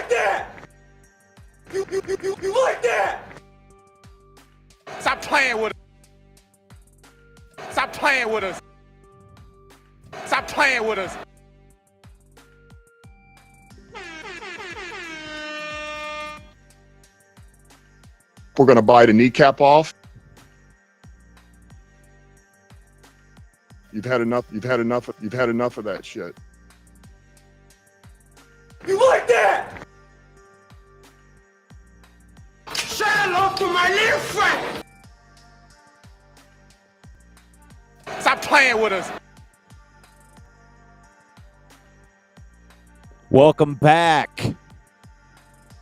like that? You like that? Stop playing with us. Stop playing with us. Stop playing with us. We're going to bite a kneecap off. You've had enough of that shit. You like that? Say hello to my little friend. Stop playing with us. Welcome back.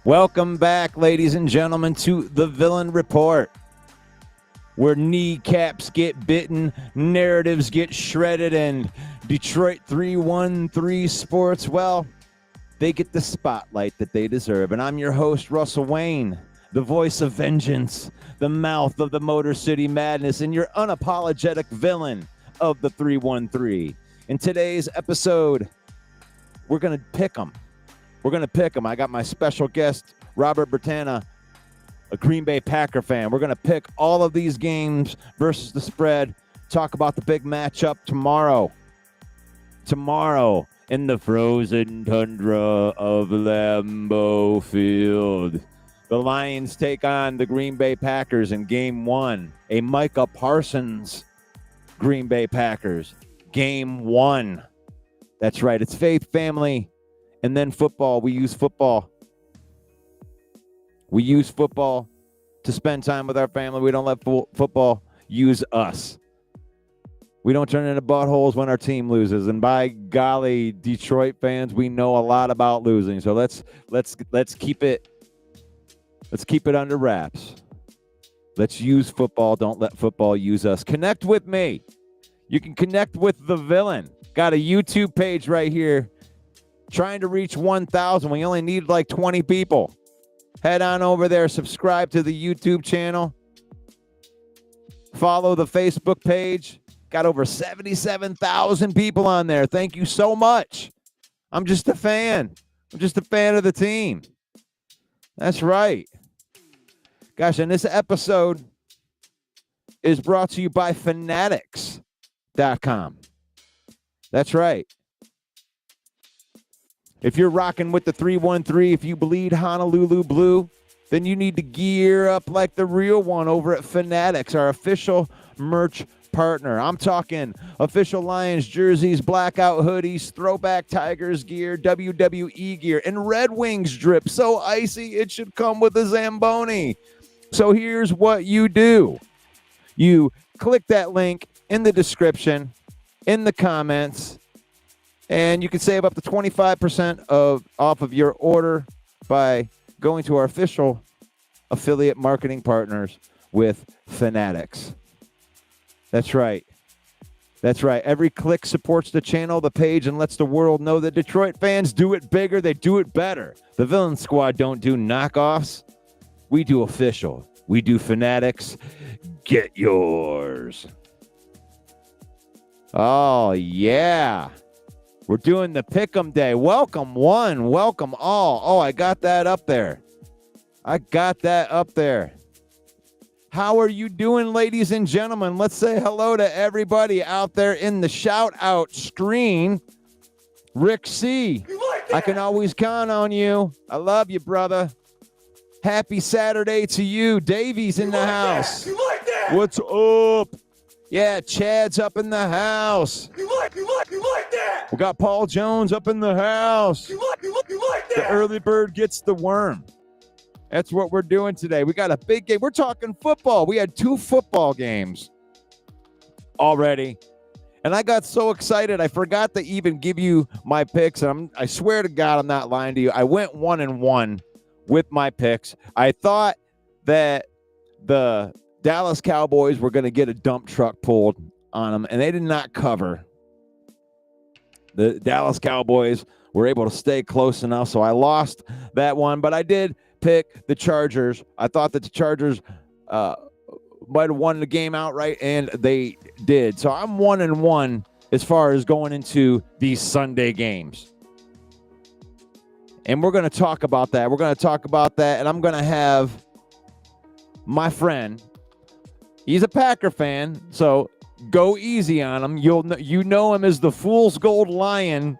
Welcome back, ladies and gentlemen, to the Villain Report, where kneecaps get bitten, narratives get shredded, and Detroit 313 Sports, well, they get the spotlight that they deserve. And I'm your host, Russell Wayne, the voice of vengeance, the mouth of the Motor City Madness, and your unapologetic villain of the 313. In today's episode, we're going to pick them. We're going to pick them. I got my special guest, Robert Bertana, a Green Bay Packer fan. We're going to pick all of these games versus the spread, talk about the big matchup tomorrow. Tomorrow in the frozen tundra of Lambeau Field. The Lions take on the Green Bay Packers in Game 1. A Micah Parsons Green Bay Packers. Game 1. That's right. It's faith, family, and then football. We use football. We use football to spend time with our family. We don't let football use us. We don't turn into buttholes when our team loses. And by golly, Detroit fans, we know a lot about losing. So let's keep it under wraps. Let's use football. Don't let football use us. Connect with me. You can connect with the villain. Got a YouTube page right here. Trying to reach 1,000. We only need like 20 people. Head on over there. Subscribe to the YouTube channel. Follow the Facebook page. Got over 77,000 people on there. Thank you so much. I'm just a fan. I'm just a fan of the team. That's right. Gosh, and this episode is brought to you by Fanatics.com. That's right. If you're rocking with the 313, if you bleed Honolulu blue, then you need to gear up like the real one over at Fanatics, our official merch partner. I'm talking official Lions jerseys, blackout hoodies, throwback Tigers gear, WWE gear, and Red Wings drip. So icy, it should come with a Zamboni. So here's what you do. You click that link in the description, in the comments, and you can save up to 25% off of your order by going to our official affiliate marketing partners with Fanatics. That's right. That's right. Every click supports the channel, the page, and lets the world know that Detroit fans do it bigger. They do it better. The Villain Squad don't do knockoffs. We do official. We do Fanatics. Get yours. Oh, yeah. We're doing the Pickem Day. Welcome one. Welcome all. Oh, I got that up there. How are you doing, ladies and gentlemen? Let's say hello to everybody out there in the shout-out screen. Rick C., I can always count on you. I love you, brother. Happy Saturday to you. Davy's in the house. You like that? What's up? Yeah, Chad's up in the house. You like that? We got Paul Jones up in the house. You like that? The early bird gets the worm. That's what we're doing today. We got a big game. We're talking football. We had 2 football games already. And I got so excited, I forgot to even give you my picks. I swear to God, I'm not lying to you. I went 1-1 with my picks. I thought that the Dallas Cowboys were going to get a dump truck pulled on them, and they did not cover. The Dallas Cowboys were able to stay close enough, so I lost that one. But I did pick the Chargers. I thought that the Chargers might have won the game outright, and they did. So I'm 1-1 as far as going into these Sunday games. And we're going to talk about that. And I'm going to have my friend. He's a Packer fan, so go easy on him. You know him as the Fool's Gold Lion,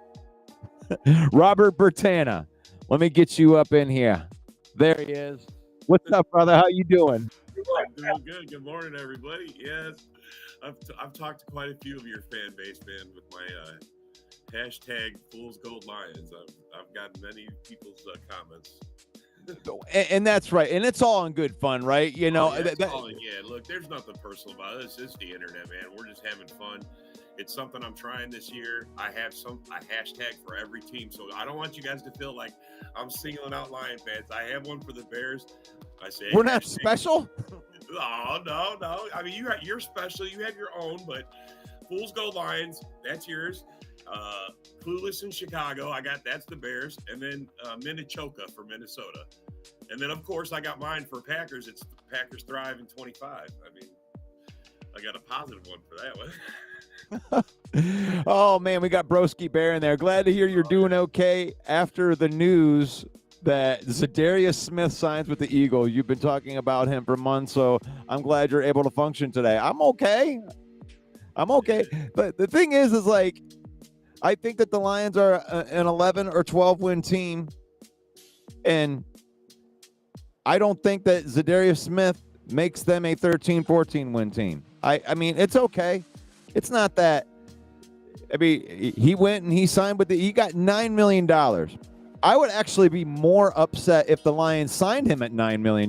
Robert Bertana. Let me get you up in here. There he is. What's up, brother? How you doing? I'm doing good. Good morning, everybody. Yes, I've talked to quite a few of your fan base, man, with my hashtag Fool's Gold Lions. I've got many people's comments. And that's right. And it's all in good fun, right? You know, yeah, look, there's nothing personal about it. It's the internet, man. We're just having fun. It's something I'm trying this year. I have a hashtag for every team. So I don't want you guys to feel like I'm singling out Lion fans. I have one for the Bears. I say we're not special. No. I mean, you're special. You have your own, but Fool's Gold Lions, that's yours. Clueless in Chicago, that's the Bears, and then Minichoka for Minnesota, and then of course I got mine for Packers. It's Packers Thrive in 25. I mean, I got a positive one for that one. Oh man, we got Broski Bear in there. Glad to hear you're doing okay after the news that Zadarius Smith signs with the Eagles. You've been talking about him for months, so I'm glad you're able to function today. I'm okay, but the thing is like, I think that the Lions are an 11 or 12 win team, and I don't think that Zadarius Smith makes them a 13, 14 win team. I mean, it's okay. It's not that. I mean, he went and he signed he got $9 million. I would actually be more upset if the Lions signed him at $9 million.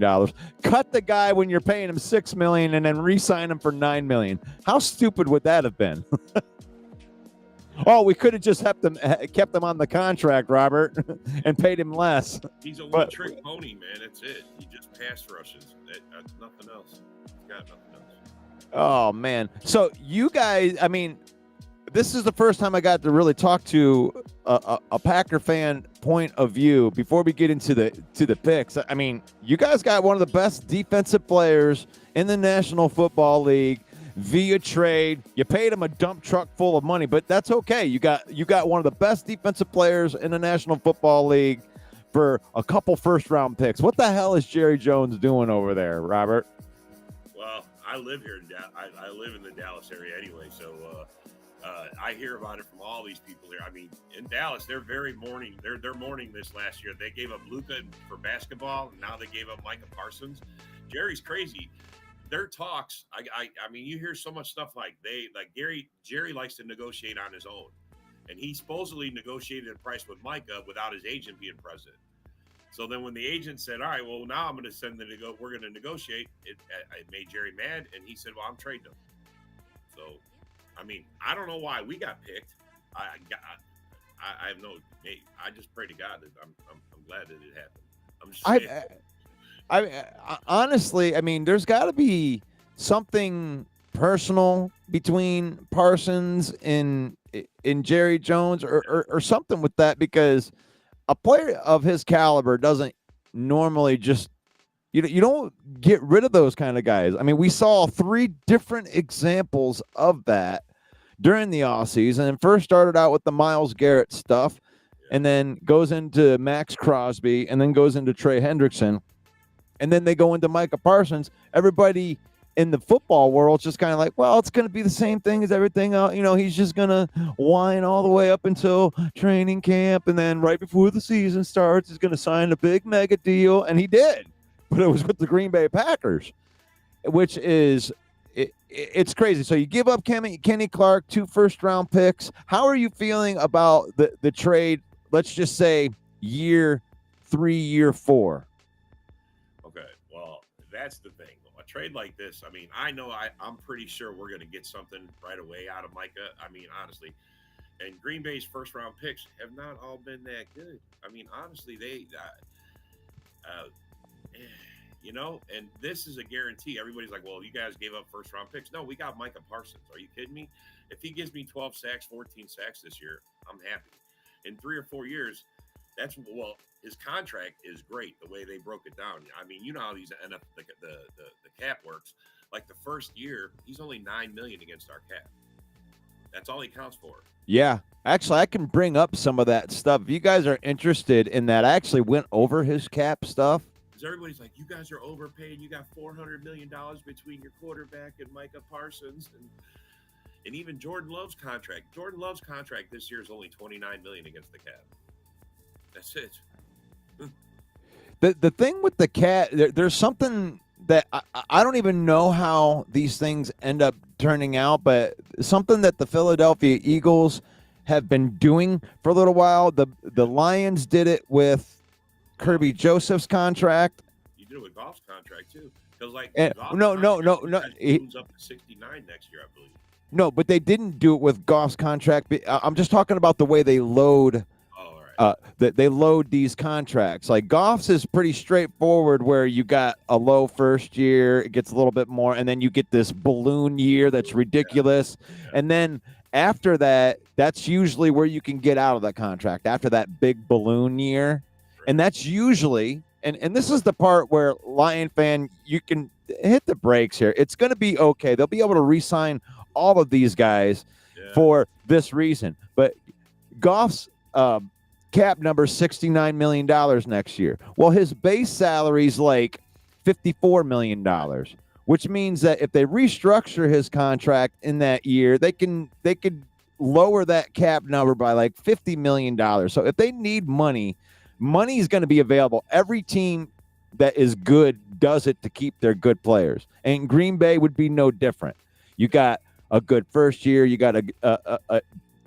Cut the guy when you're paying him $6 million and then re-sign him for $9 million. How stupid would that have been? Oh, we could have just kept him on the contract, Robert, and paid him less. He's a one-trick pony, man. That's it. He just pass rushes. That's nothing else. He's got nothing else. Oh, man. So you guys, I mean, this is the first time I got to really talk to a Packer fan point of view before we get into the picks. I mean, you guys got one of the best defensive players in the National Football League. Via trade, you paid him a dump truck full of money, but that's okay. You got one of the best defensive players in the National Football League for a couple first-round picks. What the hell is Jerry Jones doing over there, Robert? Well, I live here. I live in the Dallas area anyway, so I hear about it from all these people here. I mean, in Dallas, they're mourning this last year. They gave up Luka for basketball, and now they gave up Micah Parsons. Jerry's crazy. Their talks, I mean, you hear so much stuff like Jerry likes to negotiate on his own, and he supposedly negotiated a price with Micah without his agent being present. So then when the agent said, all right, well, now I'm going to we're going to negotiate, it made Jerry mad, and he said, well, I'm trading him. So, I mean, I don't know why we got picked. I have no, I just pray to God that I'm glad that it happened. I'm just saying. I honestly, I mean, there's got to be something personal between Parsons and Jerry Jones or something with that, because a player of his caliber doesn't normally just, you don't get rid of those kind of guys. I mean, we saw 3 different examples of that during the offseason, and first started out with the Myles Garrett stuff, and then goes into Max Crosby, and then goes into Trey Hendrickson. And then they go into Micah Parsons. Everybody in the football world is just kind of like, well, it's going to be the same thing as everything else. You know, he's just going to whine all the way up until training camp. And then right before the season starts, he's going to sign a big mega deal. And he did. But it was with the Green Bay Packers, which is, it's crazy. So you give up Kenny Clark, 2 first-round picks. How are you feeling about the trade, let's just say year 3, year 4? That's the thing. A trade like this, I mean, I know I'm pretty sure we're going to get something right away out of Micah. I mean, honestly. And Green Bay's first-round picks have not all been that good. I mean, honestly, you know, and this is a guarantee. Everybody's like, well, you guys gave up first-round picks. No, we got Micah Parsons. Are you kidding me? If he gives me 12 sacks, 14 sacks this year, I'm happy. In 3 or 4 years, his contract is great the way they broke it down. I mean, you know how these the cap works. Like the first year, he's only $9 million against our cap. That's all he counts for. Yeah. Actually, I can bring up some of that stuff. If you guys are interested in that, I actually went over his cap stuff. Because everybody's like, you guys are overpaid. You got $400 million between your quarterback and Micah Parsons. And even Jordan Love's contract. Jordan Love's contract this year is only $29 million against the cap. That's it. The thing with the cap, there's something that I don't even know how these things end up turning out, but something that the Philadelphia Eagles have been doing for a little while. The Lions did it with Kirby Joseph's contract. You did it with Goff's contract too, because no, he up to 69 next year, I believe. No, but they didn't do it with Goff's contract. I'm just talking about the way they load. They load these contracts. Like Goff's is pretty straightforward, where you got a low first year, it gets a little bit more, and then you get this balloon year that's ridiculous, and then after that, that's usually where you can get out of the contract after that big balloon year, and that's usually, and this is the part where Lion fan, you can hit the brakes here. It's going to be okay. They'll be able to re-sign all of these guys for this reason, but Goff's cap number $69 million next year. Well, his base salary is like $54 million, which means that if they restructure his contract in that year, they could lower that cap number by like $50 million. So if they need money is going to be available. Every team that is good does it to keep their good players, and Green Bay would be no different. You got a good first year. You got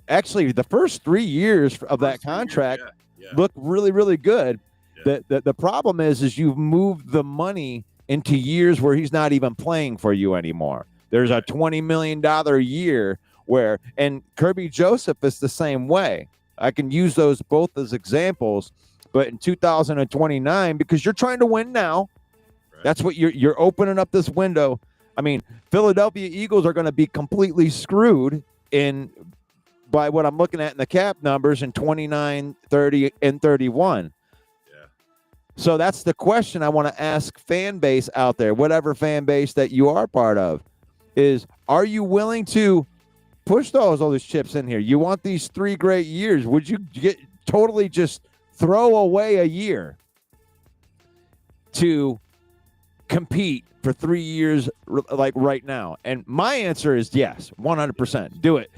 actually, the first 3 years of that contract look really, really good. Yeah. The problem is you've moved the money into years where he's not even playing for you anymore. There's a $20 million a year and Kirby Joseph is the same way. I can use those both as examples, but in 2029, because you're trying to win now, that's what you're opening up this window. I mean, Philadelphia Eagles are going to be completely screwed by what I'm looking at in the cap numbers in 29, 30, and 31. Yeah. So that's the question I want to ask fan base out there, whatever fan base that you are part of, is are you willing to push all those chips in here? You want these 3 great years. Would you totally just throw away a year to compete for 3 years like right now? And my answer is yes, 100%. Do it.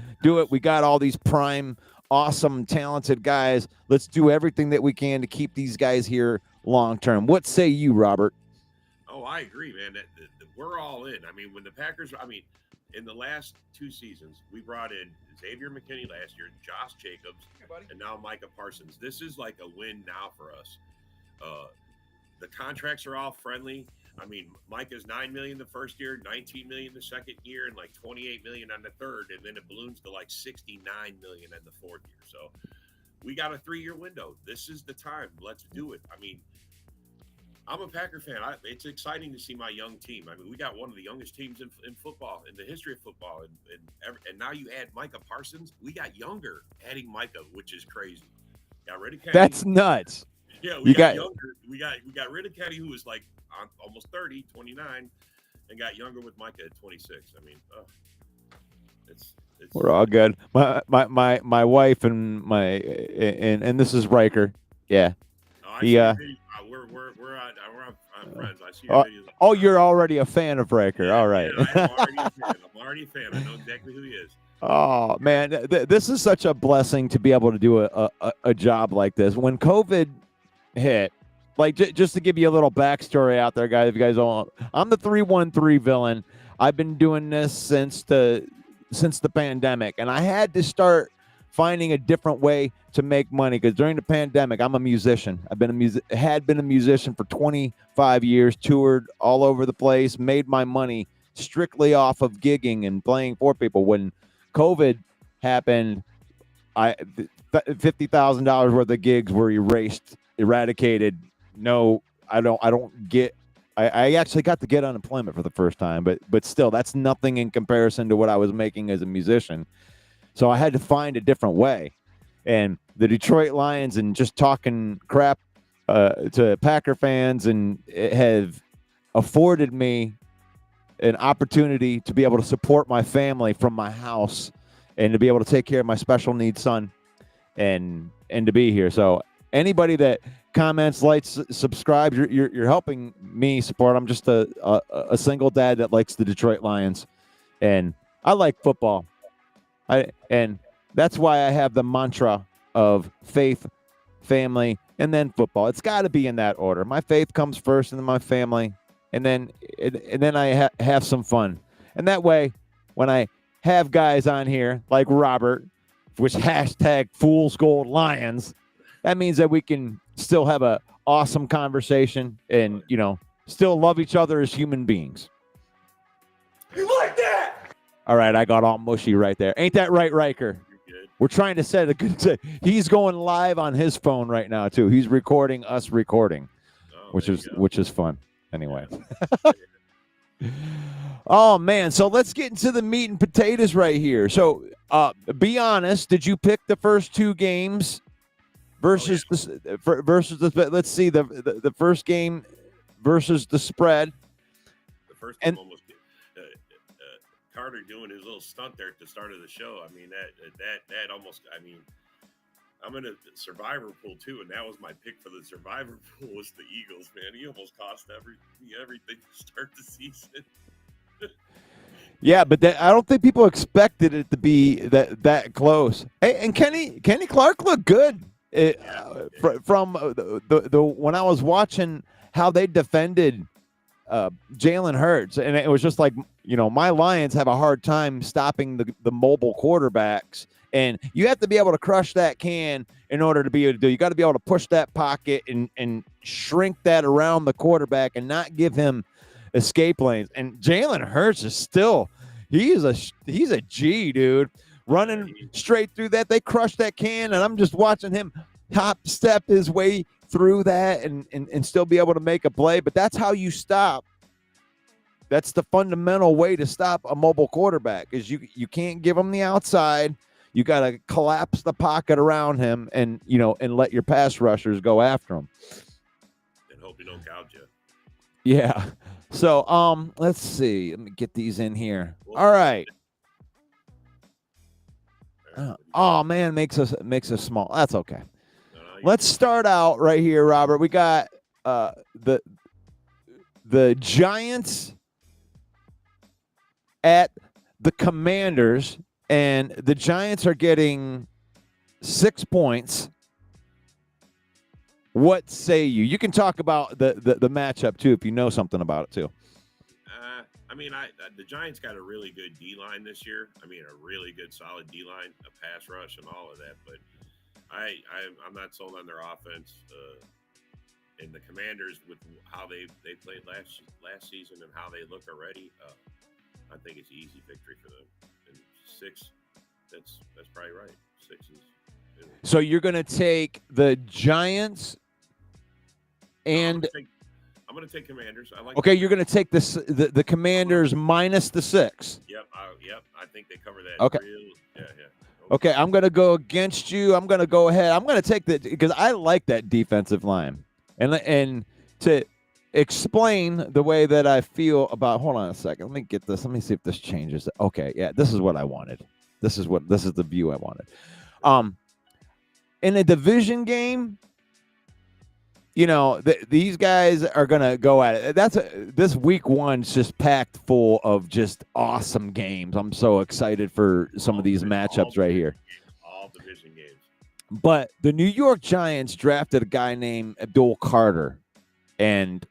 We got all these prime, awesome, talented guys. Let's do everything that we can to keep these guys here long term. What say you, Robert? Oh, I agree, man. We're all in. I mean, when the Packers, in the last 2 seasons, we brought in Xavier McKinney last year, Josh Jacobs, and now Micah Parsons. This is like a win now for us. The contracts are all friendly. I mean, Micah's $9 million the first year, $19 million the second year, and like $28 million on the third, and then it balloons to like $69 million in the fourth year. So we got a 3-year window. This is the time. Let's do it. I mean, I'm a Packer fan. It's exciting to see my young team. I mean, we got one of the youngest teams in football, in the history of football, and now you add Micah Parsons. We got younger adding Micah, which is crazy. Got rid of Kenny. That's nuts. Yeah, we got younger. We got rid of Kenny, who was like almost 30, 29, and got younger with Micah at 26. I mean, it's we're all good. My wife and and this is Riker. Yeah. We're friends. I see your videos. Oh, you're already a fan of Riker. Yeah, all right. Yeah, I'm already a fan. I know exactly who he is. Oh man, this is such a blessing to be able to do a job like this. When COVID hit, like just to give you a little backstory out there, guys, if you guys don't, I'm the 313 villain. I've been doing this since the pandemic, and I had to start finding a different way to make money because during the pandemic, I'm a musician. I've been had been a musician for 25 years, toured all over the place, made my money strictly off of gigging and playing for people. When COVID happened, $50,000 worth of gigs were eradicated. No, I actually got to get unemployment for the first time, but still, that's nothing in comparison to what I was making as a musician. So I had to find a different way. And the Detroit Lions and just talking crap to Packer fans and it have afforded me an opportunity to be able to support my family from my house and to be able to take care of my special needs son and to be here. So anybody that comments, likes, subscribes, you're helping me support. I'm just a single dad that likes the Detroit Lions, and I like football. And that's why I have the mantra of faith, family, and then football. It's got to be in that order. My faith comes first, and then my family, and then I have some fun. And that way, when I have guys on here like Robert, which hashtag Fool's Gold Lions, that means that we can still have a awesome conversation and, still love each other as human beings. You like that? All right, I got all mushy right there. Ain't that right, Riker? We're trying to set a good. He's going live on his phone right now too. He's recording us recording, which is fun. Anyway. Oh man, so let's get into the meat and potatoes right here. So, be honest. Did you pick the first two games versus the? Let's see the first game versus the spread. The first game almost. Carter doing his little stunt there at the start of the show. I mean, that almost, I mean, I'm in a survivor pool too, and that was my pick for the survivor pool was the Eagles, man. He almost cost everything to start the season. Yeah, but I don't think people expected it to be that close. Hey, and Kenny Clark looked good. From the when I was watching how they defended Jalen Hurts, and it was just like, my Lions have a hard time stopping the mobile quarterbacks, and you have to be able to crush that can in order to be able to do. You got to be able to push that pocket and shrink that around the quarterback and not give him escape lanes. And Jalen Hurts is still he's a G, dude, running straight through that. They crushed that can, and I'm just watching him top step his way through that and still be able to make a play. But that's how you stop. That's the fundamental way to stop a mobile quarterback is you can't give him the outside. You got to collapse the pocket around him and let your pass rushers go after him. And hope you don't gouge you. Yeah. So let's see. Let me get these in here. All right. Oh man, makes us small. That's okay. Let's start out right here, Robert. We got the Giants at the Commanders, and the Giants are getting 6 points. What say you? You can talk about the matchup too if you know something about it too. I mean, the Giants got a really good D-line this year. I mean, a really good, solid D-line, a pass rush, and all of that. But I'm not sold on their offense. And the Commanders, with how they played last season and how they look already, I think it's an easy victory for them. And 6, that's probably right. 6 is. So you're going to take the Giants and. I'm going to take Commanders. I like. Okay, you're going to take the Commanders minus the 6. Yep. I think they cover that. Okay. Yeah. Okay, I'm going to go against you. I'm going to go ahead. I'm going to take because I like that defensive line, and to explain the way that I feel about. Hold on a second. Let me get this. Let me see if this changes. Okay, yeah, this is what I wanted. This is the view I wanted. In a division game, these guys are gonna go at it. This week one's just packed full of just awesome games. I'm so excited for some of these matchups right here. All division games. But the New York Giants drafted a guy named Abdul Carter, and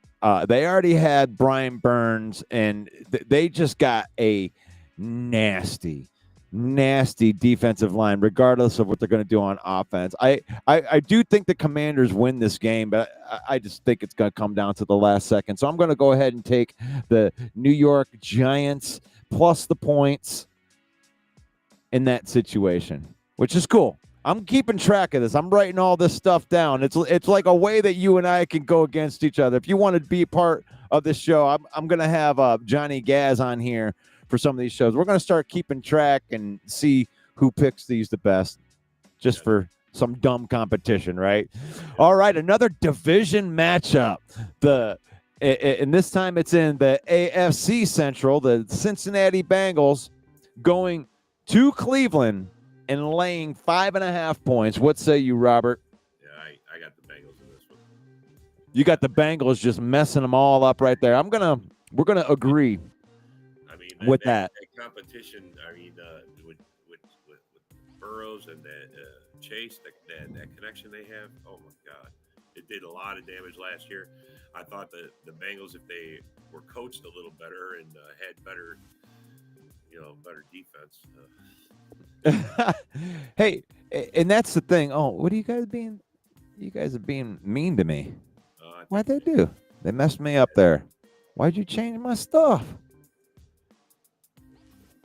they already had Brian Burns, and they just got a nasty defensive line, regardless of what they're going to do on offense. I do think the Commanders win this game, but I just think it's going to come down to the last second. So I'm going to go ahead and take the New York Giants plus the points in that situation, which is cool. I'm keeping track of this. I'm writing all this stuff down. It's like a way that you and I can go against each other. If you want to be part of this show, I'm going to have Johnny Gaz on here for some of these shows. We're going to start keeping track and see who picks these the best, just for some dumb competition, right? All right, another division matchup. And this time it's in the AFC Central, the Cincinnati Bengals going to Cleveland and laying 5.5 points. What say you, Robert? Yeah, I got the Bengals in this one. You got the Bengals just messing them all up right there. We're gonna agree. I mean, with that competition. I mean, with Burrows and that Chase, that connection they have. Oh my God, it did a lot of damage last year. I thought the Bengals, if they were coached a little better and had better, better defense. Hey, and that's the thing. Oh, what are you guys being? You guys are being mean to me. Why'd they do? They messed me up there. Why'd you change my stuff?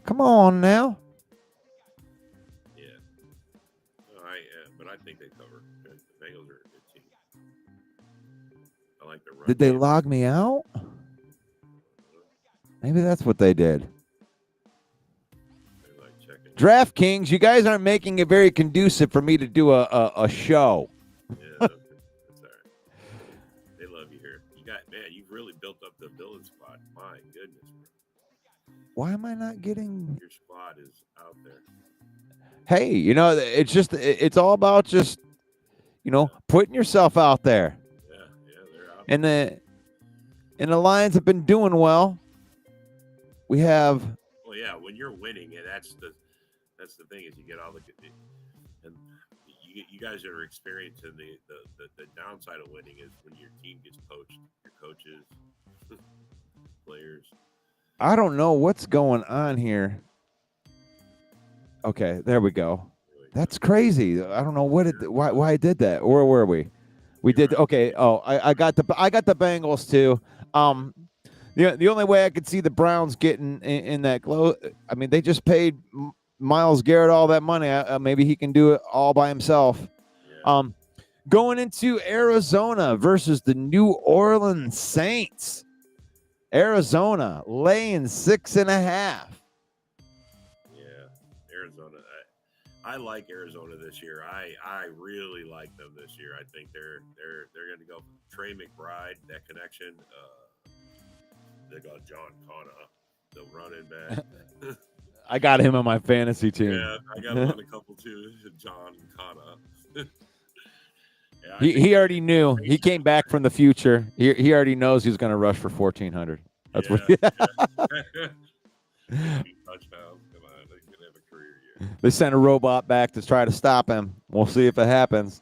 Come on now. Yeah. But I think they cover. The Bengals are a good team. I like the run. Did they log me out? Maybe that's what they did. DraftKings, you guys aren't making it very conducive for me to do a show. Yeah, that's all right. They love you here. You've really built up the villain spot. My goodness, bro. Why am I not getting? Your squad is out there. Hey, it's all about just, putting yourself out there. Yeah, they're out. And the Lions have been doing well. We have. Well, yeah, when you're winning, and that's the thing is you get all the and you guys are experiencing the downside of winning is when your team gets poached, your coaches, players. I don't know what's going on here. Okay, there we go. That's crazy. I don't know why I did that. Where were we? We did okay. Oh, I got the Bengals too. The only way I could see the Browns getting in that close. I mean, they just paid Myles Garrett all that money. Maybe he can do it all by himself. Yeah. Going into Arizona versus the New Orleans Saints. Arizona laying 6.5. Yeah, Arizona. I like Arizona this year. I really like them this year. I think they're going to go Trey McBride, that connection. They got John Connor, the running back. I got him on my fantasy team. Yeah, I got him on a couple too. John Connor. He already knew. He came back from the future. He already knows he's going to rush for 1,400. That's what. Touchdowns. Come on, they can have a career year. They sent a robot back to try to stop him. We'll see if it happens.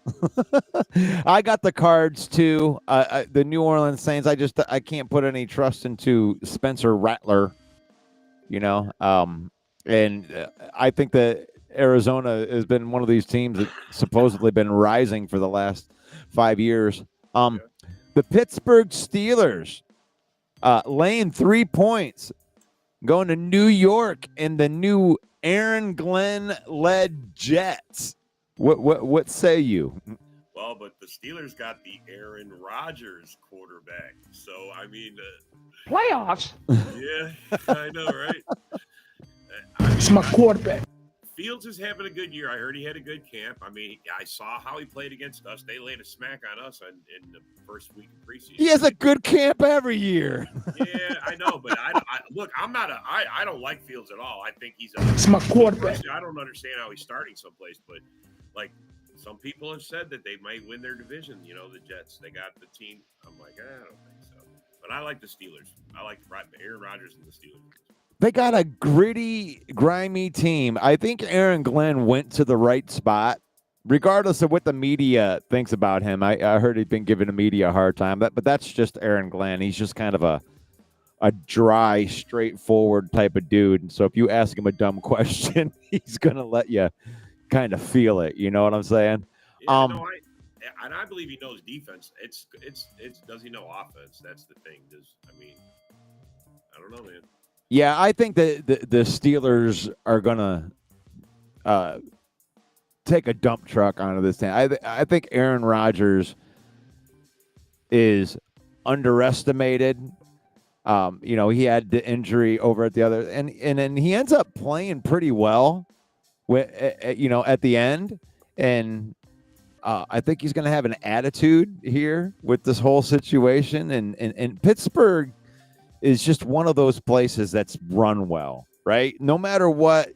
I got the Cards too. The New Orleans Saints. I can't put any trust into Spencer Rattler. And I think that Arizona has been one of these teams that supposedly been rising for the last 5 years. The Pittsburgh Steelers laying 3 points, going to New York and the new Aaron Glenn-led Jets. What say you? Well, but the Steelers got the Aaron Rodgers quarterback, so I mean, Playoffs? Yeah, I know, right? It's my quarterback. Fields is having a good year. I heard he had a good camp. I mean, I saw how he played against us. They laid a smack on us in the first week of preseason. He has a good camp every year. Yeah, I know, but look, I don't like Fields at all. I think it's my quarterback. I don't understand how he's starting someplace, but like some people have said that they might win their division. The Jets, they got the team. I'm like, I don't think so. But I like the Steelers. I like Aaron Rodgers and the Steelers. They got a gritty, grimy team. I think Aaron Glenn went to the right spot, regardless of what the media thinks about him. I heard he'd been giving the media a hard time, but that's just Aaron Glenn. He's just kind of a dry, straightforward type of dude. So if you ask him a dumb question, he's gonna let you kind of feel it. You know what I'm saying? Yeah, and I believe he knows defense. It's does he know offense? That's the thing. I don't know, man. Yeah, I think that the Steelers are gonna take a dump truck onto this thing. I think Aaron Rodgers is underestimated. He had the injury over at the other, and then he ends up playing pretty well, at the end, and I think he's going to have an attitude here with this whole situation, and Pittsburgh is just one of those places that's run well, right? No matter what,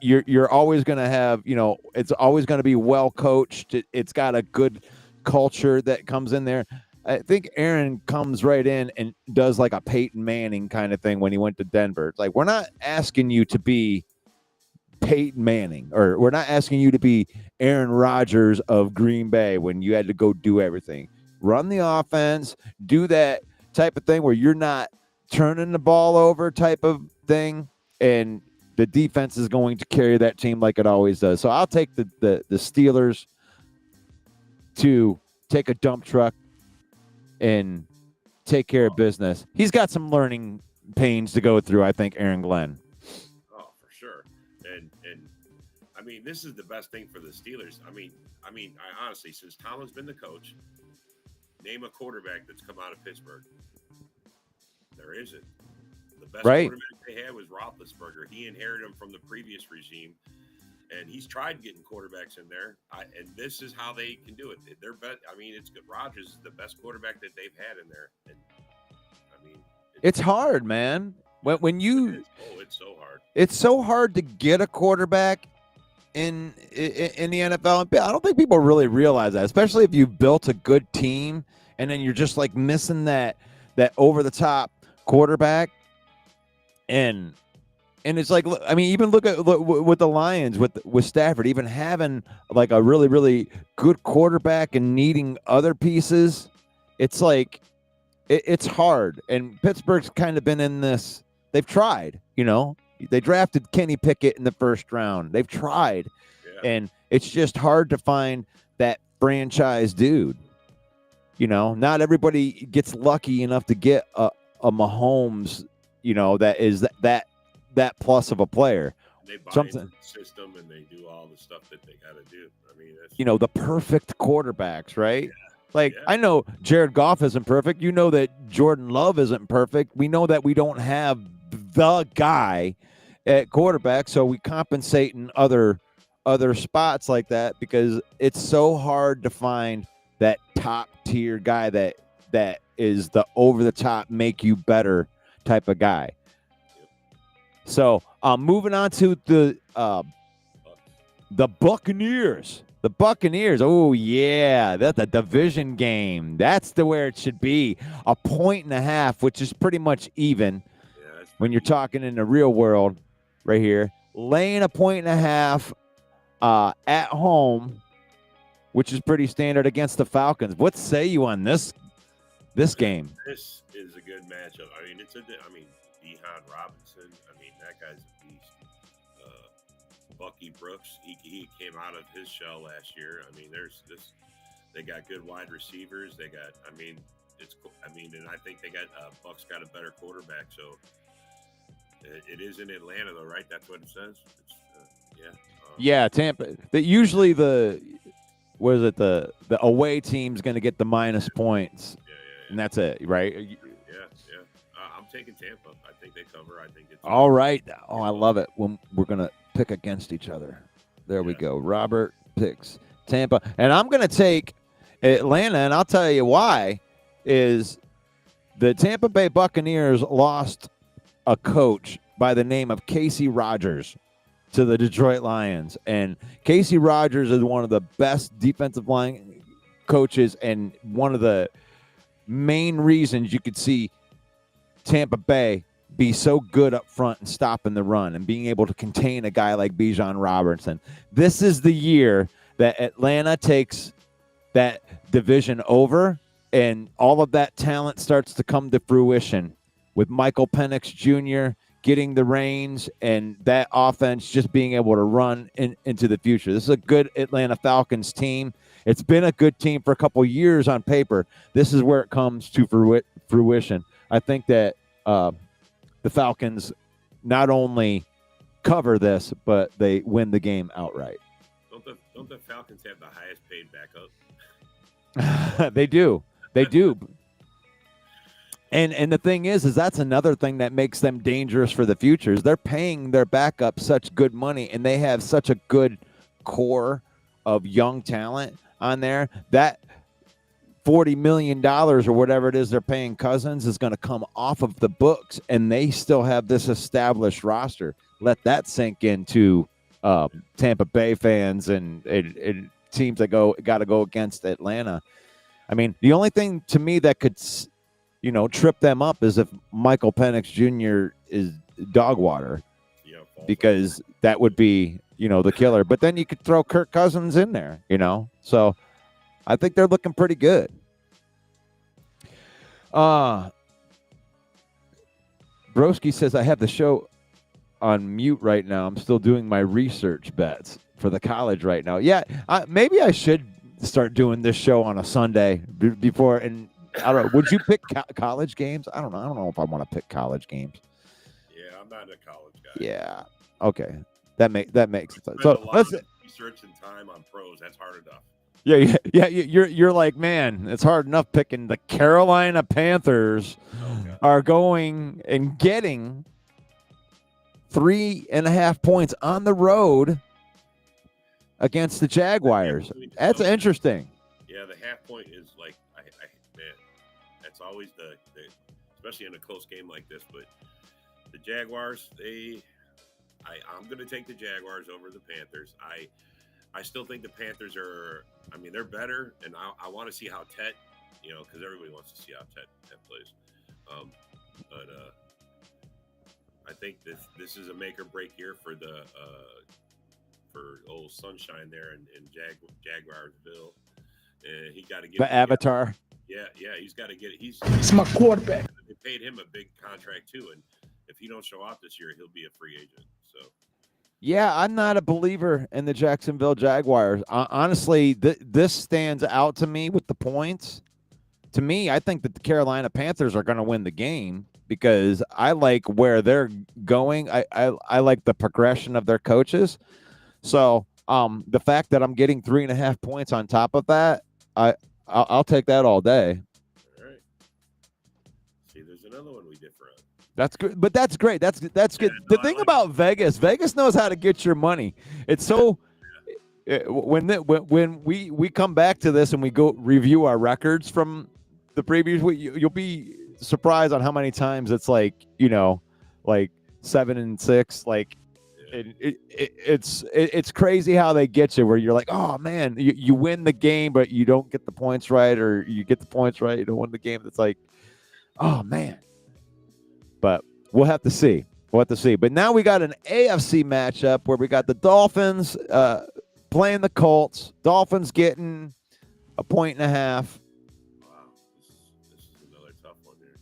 you're always going to have, it's always going to be well coached. It's got a good culture that comes in there. I think Aaron comes right in and does like a Peyton Manning kind of thing when he went to Denver. It's like, we're not asking you to be Peyton Manning, or we're not asking you to be Aaron Rodgers of Green Bay when you had to go do everything. Run the offense, do that type of thing where you're not turning the ball over type of thing, and the defense is going to carry that team like it always does. So I'll take the Steelers to take a dump truck and take care of business. He's got some learning pains to go through, I think, Aaron Glenn. Oh, for sure. And I mean, this is the best thing for the Steelers. I mean, I honestly, since Tomlin's been the coach, name a quarterback that's come out of Pittsburgh. There isn't. The best quarterback they had was Roethlisberger. He inherited him from the previous regime, and he's tried getting quarterbacks in there. And this is how they can do it. They're I mean, it's good. Rodgers is the best quarterback that they've had in there. And I mean, it's hard, man. When you, it's so hard. It's so hard to get a quarterback in the NFL. I don't think people really realize that, especially if you've built a good team and then you're just like missing that over the top quarterback. And it's like, I mean, even look with the Lions with Stafford, even having like a really, really good quarterback and needing other pieces. It's like, it's hard. And Pittsburgh's kind of been in this. They've tried, they drafted Kenny Pickett in the first round. They've tried. Yeah. And it's just hard to find that franchise dude. Not everybody gets lucky enough to get a Mahomes, that is that plus of a player. They buy into the system and they do all the stuff that they got to do. I mean, that's, the perfect quarterbacks, right? Yeah. I know Jared Goff isn't perfect. You know that Jordan Love isn't perfect. We know that we don't have the guy at quarterback, so we compensate in other spots like that because it's so hard to find that top tier guy that is the over the top make you better type of guy. So moving on to the Buccaneers. The Buccaneers. Oh yeah, that's a division game. That's where it should be. 1.5, which is pretty much even when you're talking in the real world, right here. Laying 1.5 at home, which is pretty standard against the Falcons. What say you on this game? This is a good matchup. I mean, Dehan Robinson. I mean, that guy's a beast. Bucky Brooks. He came out of his shell last year. I mean, they got good wide receivers. They got. I mean, and I think they got Bucks got a better quarterback. So it is in Atlanta, though, right? That's what it says. Yeah, Tampa. That usually the away team's going to get the minus points, and that's it, right? Yeah. I'm taking Tampa. I think they cover. I think it's all right. Oh, I love it when we're going to pick against each other. There we go. Robert picks Tampa, and I'm going to take Atlanta, and I'll tell you why. Is the Tampa Bay Buccaneers lost a coach by the name of Casey Rogers to the Detroit Lions. And Casey Rogers is one of the best defensive line coaches and one of the main reasons you could see Tampa Bay be so good up front and stopping the run and being able to contain a guy like Bijan Robinson. This is the year that Atlanta takes that division over and all of that talent starts to come to fruition with Michael Penix Jr. getting the reins and that offense just being able to run into the future. This is a good Atlanta Falcons team. It's been a good team for a couple years on paper. This is where it comes to fruition. I think that the Falcons not only cover this, but they win the game outright. Don't the Falcons have the highest paid backup? They do. They do. And the thing is that's another thing that makes them dangerous for the future is they're paying their backup such good money and they have such a good core of young talent on there. That $40 million or whatever it is they're paying Cousins is going to come off of the books and they still have this established roster. Let that sink into Tampa Bay fans and teams that got to go against Atlanta. I mean, the only thing to me that could, trip them up is if Michael Penix Jr. is dog water, because that would be, the killer. But then you could throw Kirk Cousins in there, So I think they're looking pretty good. Broski says, I have the show on mute right now. I'm still doing my research bets for the college right now. Yeah, maybe I should start doing this show on a Sunday before. And I don't know. Would you pick college games? I don't know. I don't know if I want to pick college games. Yeah, I'm not a college guy. Yeah. Okay. That makes sense. So let's research and time on pros. That's hard enough. Yeah. You're like, man, it's hard enough picking the Carolina Panthers are going and getting 3.5 points on the road against the Jaguars. That's interesting. Yeah, the half point is like, man, that's always the especially in a close game like this. But the Jaguars, I'm going to take the Jaguars over the Panthers. I still think the Panthers are, they're better, and I want to see how Tet, because everybody wants to see how Tet plays. But I think this is a make or break year for for old Sunshine there in Jaguarsville. And he got to get the Avatar. Yeah, he's got to get. He's my quarterback. They paid him a big contract too, and if he don't show out this year, he'll be a free agent. So. Yeah, I'm not a believer in the Jacksonville Jaguars. Honestly, this stands out to me with the points. To me, I think that the Carolina Panthers are going to win the game because I like where they're going. I like the progression of their coaches. So the fact that I'm getting 3.5 points on top of that, I'll take that all day. All right. See, there's another one we differ on. That's good, but that's great. That's good. The thing about Vegas knows how to get your money. It's so when we come back to this and we go review our records from the previous week, you'll be surprised on how many times it's like 7-6. Like it's crazy how they get you where you're like, oh man, you win the game but you don't get the points right, or you get the points right, you don't win the game. It's like, oh man. But we'll have to see. But now we got an AFC matchup where we got the Dolphins playing the Colts. Dolphins getting 1.5 points. Wow, this is another tough one here.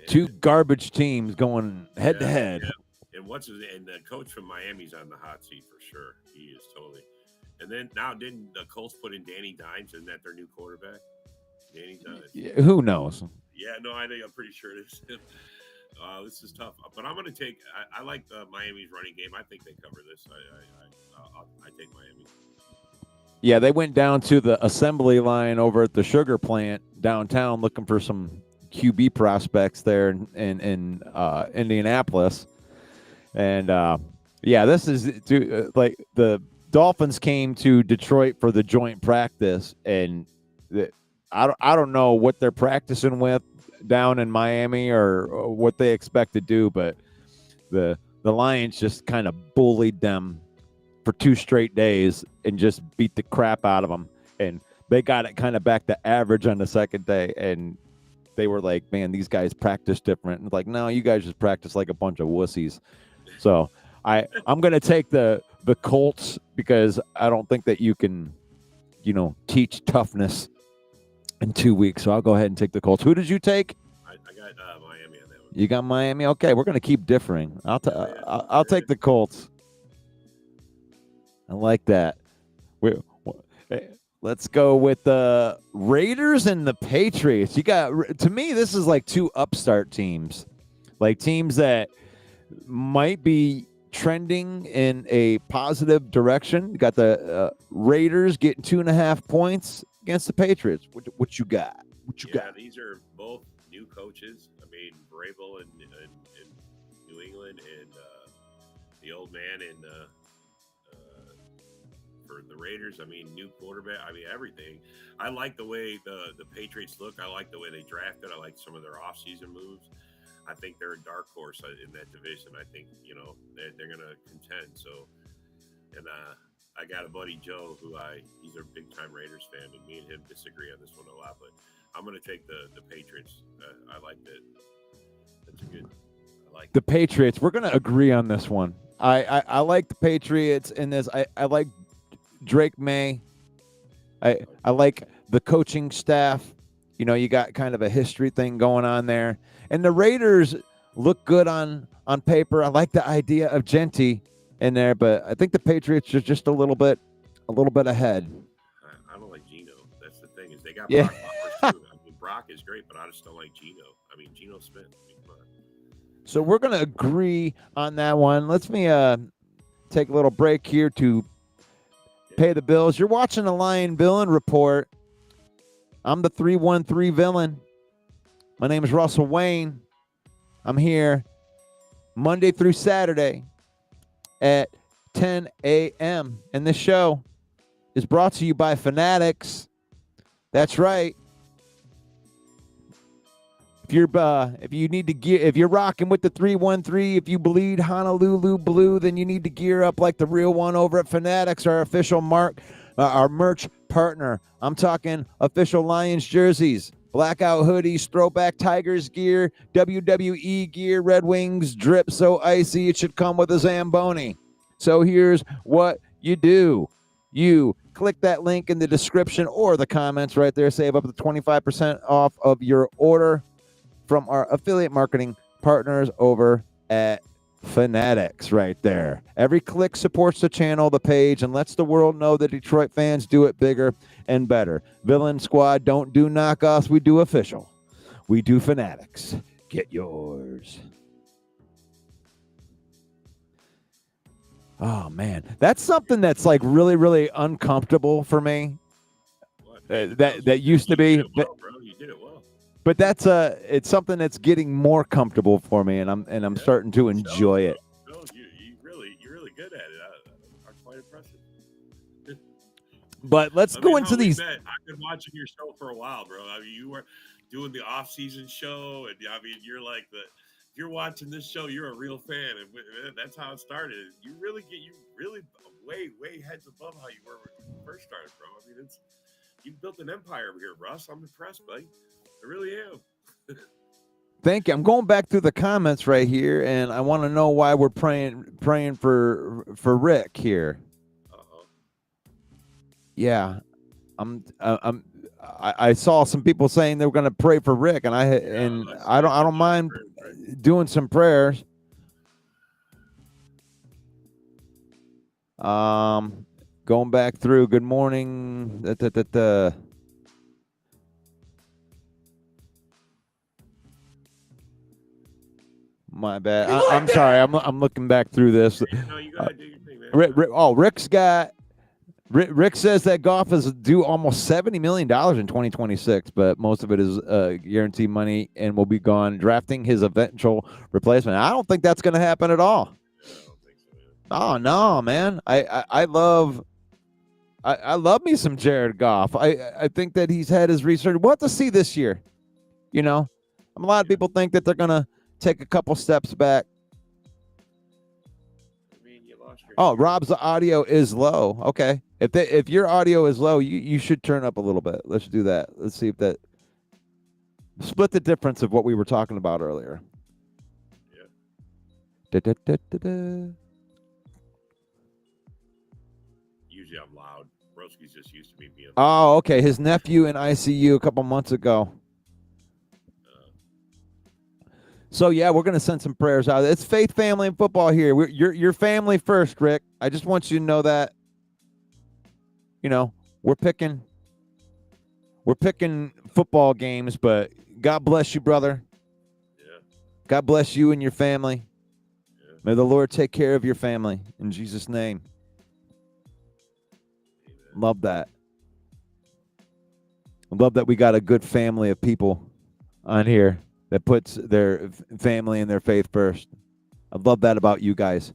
Two garbage teams going head to head. Yeah. And the coach from Miami's on the hot seat for sure. He is totally. And then now, didn't the Colts put in Danny Dimes? Isn't that their new quarterback? Danny Dimes. Yeah, who knows? Yeah, no, I'm pretty sure it is him. This is tough, but I'm going to take. I like Miami's running game. I think they cover this. I take Miami. Yeah, they went down to the assembly line over at the sugar plant downtown looking for some QB prospects there in Indianapolis, and this is like the Dolphins came to Detroit for the joint practice, and I don't know what they're practicing with down in Miami or what they expect to do, but the Lions just kind of bullied them for 2 straight days and just beat the crap out of them. And they got it kind of back to average on the second day. And they were like, man, these guys practice different. And like, no, you guys just practice like a bunch of wussies. So I'm going to take the Colts because I don't think that you can, teach toughness in 2 weeks. So I'll go ahead and take the Colts. Who did you take? I got Miami on that one. You got Miami? Okay, we're going to keep differing. I'll take the Colts. I like that. Let's go with the Raiders and the Patriots. To me, this is like 2 upstart teams, like teams that might be trending in a positive direction. You got the Raiders getting 2.5 points against the Patriots. What you got? Yeah, these are both new coaches. Vrabel in New England and the old man in for the Raiders. New quarterback. Everything. I like the way the Patriots look. I like the way they drafted. I like some of their offseason moves. I think they're a dark horse in that division. I think they're going to contend. So, and I got a buddy Joe he's a big time Raiders fan, and me and him disagree on this one a lot. But I'm going to take the Patriots. I like that. That's a good. I like the Patriots. We're going to agree on this one. I like the Patriots in this. I like Drake May. I like the coaching staff. You got kind of a history thing going on there. And the Raiders look good on paper. I like the idea of Genty in there, but I think the Patriots are just a little bit ahead. I don't like Geno. That's the thing is they got Yeah. Brock too. I mean, Brock is great, but I just don't like Geno. I mean, Geno Smith. Come on. So we're going to agree on that one. Let's take a little break here to pay the bills. You're watching the Lion Villain Report. I'm the 313 Villain. My name is Russell Wayne. I'm here Monday through Saturday at 10 a.m. And this show is brought to you by Fanatics. That's right. If you're rocking with the 313, if you bleed Honolulu blue, then you need to gear up like the real one over at Fanatics, our official our merch partner. I'm talking official Lions jerseys, blackout hoodies, throwback Tigers gear, WWE gear, Red Wings drip so icy it should come with a Zamboni. So here's what you do. You click that link in the description or the comments right there. Save up to 25% off of your order from our affiliate marketing partners over at Fanatics right there. Every click supports the channel, the page, and lets the world know that Detroit fans do it bigger and better. Villain Squad don't do knockoffs. We do official. We do Fanatics. Get yours. Oh, man. That's something that's like really, really uncomfortable for me. That used to be. You did it well, bro. You did it well. But it's something that's getting more comfortable for me, and I'm starting to enjoy it. No, you're really good at it. I'm quite impressive. But let's go into these. I've been watching your show for a while, bro. I mean, you were doing the off-season show, and I mean, if you're watching this show, you're a real fan, and that's how it started. You really way heads above how you were when you first started, bro. I mean, you built an empire over here, Russ. I'm impressed, buddy. I really am. Thank you. I'm going back through the comments right here, and I want to know why we're praying for Rick here. Uh-huh. Yeah, I saw some people saying they were going to pray for Rick, and I don't mind doing some prayers. Going back through. Good morning. My bad. I'm sorry. I'm looking back through this. No, you gotta do your thing, man. Rick says that Goff is due almost $70 million in 2026, but most of it is guaranteed money and will be gone, drafting his eventual replacement. I don't think that's going to happen at all. Yeah, I don't think so, man. Oh no, man! I love me some Jared Goff. I think that he's had his research. We'll have to see this year. A lot of people think that they're going to take a couple steps back. I mean, you lost your. Oh, Rob's audio is low. Okay, if your audio is low, you should turn up a little bit. Let's do that. Let's see if that split the difference of what we were talking about earlier. Yeah. Da-da-da-da-da. Usually I'm loud. Broski's just used to me being. Oh, okay. His nephew in ICU a couple months ago. So, yeah, we're going to send some prayers out. It's faith, family, and football here. You're family first, Rick. I just want you to know that. We're picking football games, but God bless you, brother. Yeah. God bless you and your family. Yeah. May the Lord take care of your family in Jesus' name. Amen. Love that. I love that we got a good family of people on here that puts their family and their faith first. I love that about you guys.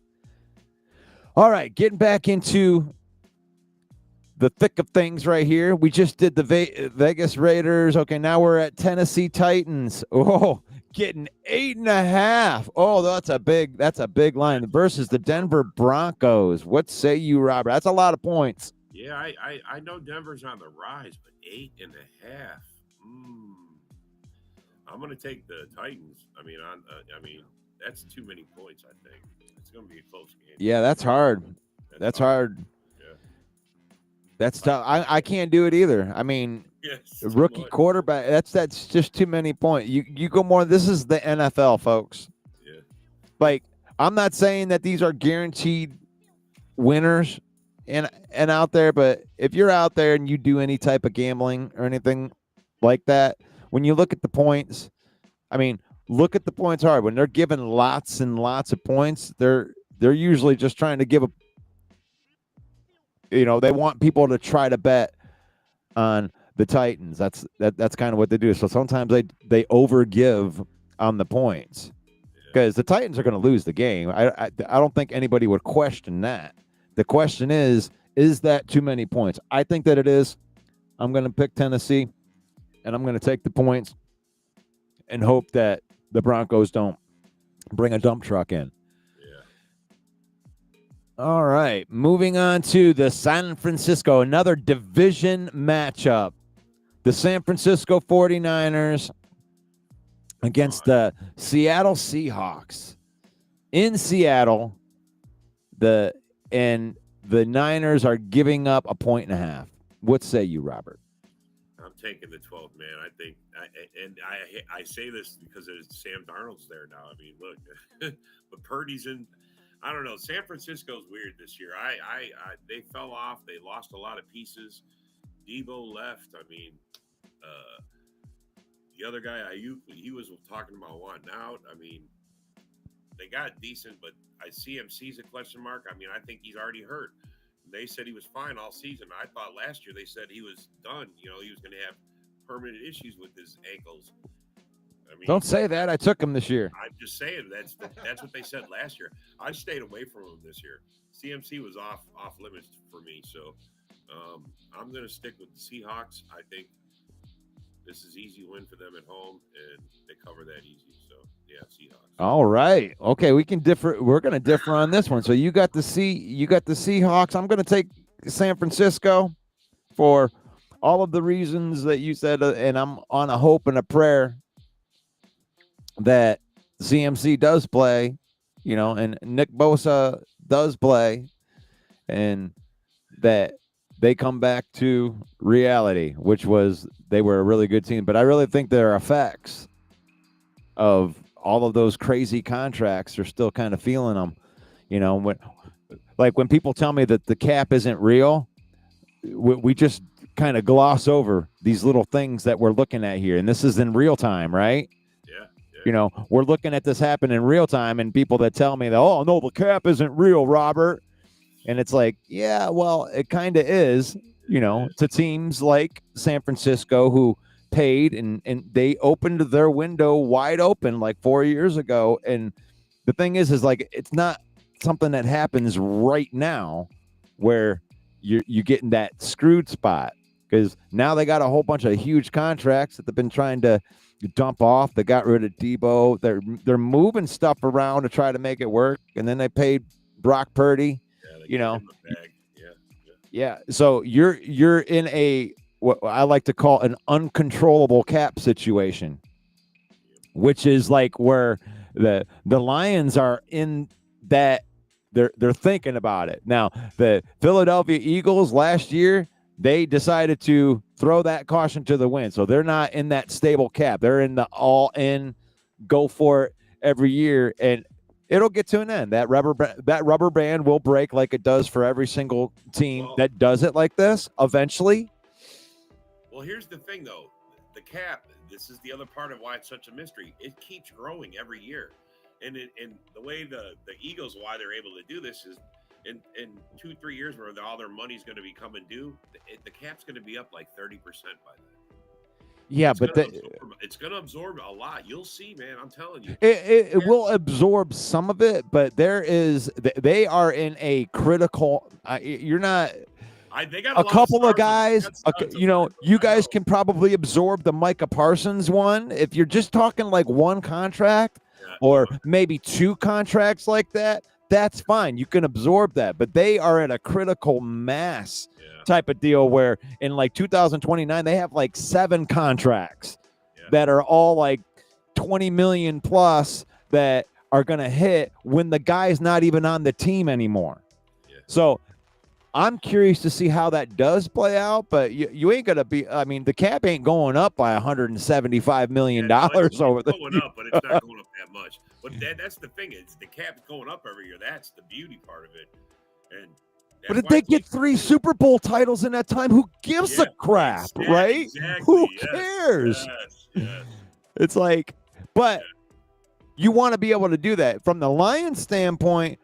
All right, getting back into the thick of things right here. We just did the Vegas Raiders. Okay, now we're at Tennessee Titans. Oh, getting 8.5. Oh, that's a big line versus the Denver Broncos. What say you, Robert? That's a lot of points. Yeah, I know Denver's on the rise, but 8.5. I'm going to take the Titans. I mean, that's too many points. I think it's going to be a close game. Yeah, that's hard. That's hard. Yeah, that's tough. I can't do it either. I mean, rookie quarterback. That's just too many points. You go more. This is the NFL, folks. Yeah. Like, I'm not saying that these are guaranteed winners and out there, but if you're out there and you do any type of gambling or anything like that, when you look at the points, I mean, look at the points hard. When they're giving lots and lots of points, they're usually just trying to give they want people to try to bet on the Titans. That's kind of what they do. So sometimes they overgive on the points because the Titans are going to lose the game. I don't think anybody would question that. The question is that too many points? I think that it is. I'm going to pick Tennessee, and I'm going to take the points and hope that the Broncos don't bring a dump truck in. All right, moving on to the San Francisco, another division matchup. The San Francisco 49ers against the Seattle Seahawks. In Seattle, the Niners are giving up 1.5. What say you, Robert? I'm taking the 12, man. I think, I say this because Sam Darnold's there now. I mean, look, but Purdy's in. I don't know. San Francisco's weird this year. They fell off. They lost a lot of pieces. Debo left. I mean, the other guy, Ayuk, he was talking about wanting out. I mean, they got decent, but CMC's a question mark. I mean, I think he's already hurt. They said he was fine all season. I thought last year they said he was done. He was going to have permanent issues with his ankles. I mean, don't say that. I took him this year. I'm just saying that's what they said last year. I stayed away from him this year. CMC was off limits for me, so I'm going to stick with the Seahawks. I think this is easy win for them at home, and they cover that easy. So yeah, Seahawks. All right, okay, we can differ. We're going to differ on this one. So you got the Seahawks. I'm going to take San Francisco for all of the reasons that you said, and I'm on a hope and a prayer that CMC does play, and Nick Bosa does play, and that they come back to reality, which was they were a really good team. But I really think their effects of all of those crazy contracts are still kind of feeling them. When people tell me that the cap isn't real, we just kind of gloss over these little things that we're looking at here. And this is in real time, right? We're looking at this happen in real time, and people that tell me that, oh, no, the cap isn't real, Robert. And it's like, yeah, well, it kind of is, to teams like San Francisco who paid and they opened their window wide open like 4 years ago. And the thing is like, it's not something that happens right now where you get in that screwed spot, because now they got a whole bunch of huge contracts that they've been trying to dump off. They got rid of Debo. They're moving stuff around to try to make it work, and then they paid Brock Purdy. Yeah. So you're in a what I like to call an uncontrollable cap situation, which is like where the Lions are in that they're thinking about it. Now, the Philadelphia Eagles last year, they decided to throw that caution to the wind. So they're not in that stable cap. They're in the all-in, go for it every year, and it'll get to an end. That rubber band will break like it does for every single team that does it like this eventually. Well, here's the thing, though. The cap, this is the other part of why it's such a mystery. It keeps growing every year. And the way the Eagles, why they're able to do this is in 2-3 years where all their money's going to be coming due, the cap's going to be up like 30% by then. Yeah, it's going to absorb a lot. You'll see, man. I'm telling you. It will absorb some of it, but they are in a critical. You're not. They got a lot couple of stars guys, got studs up you know, there, you I guys know. can probably absorb the Micah Parsons one. If you're just talking like one contract Yeah, or maybe two contracts like that, that's fine. You can absorb that. But they are at a critical mass yeah, type of deal where in like 2029, they have like 7 contracts yeah. that are all like 20 million plus that are going to hit when the guy's not even on the team anymore. Yeah. So I'm curious to see how that does play out, but you ain't going to be, I mean, the cap ain't going up by $175 million Yeah, no, it's over the going up, but it's not going up that much. But that's the thing. It's the cap's going up every year. That's the beauty part of it. And But if they get 3 Super Bowl titles in that time, who gives a crap, right? Exactly. Who Yes, cares? Yes. It's like, but you want to be able to do that from the Lions standpoint.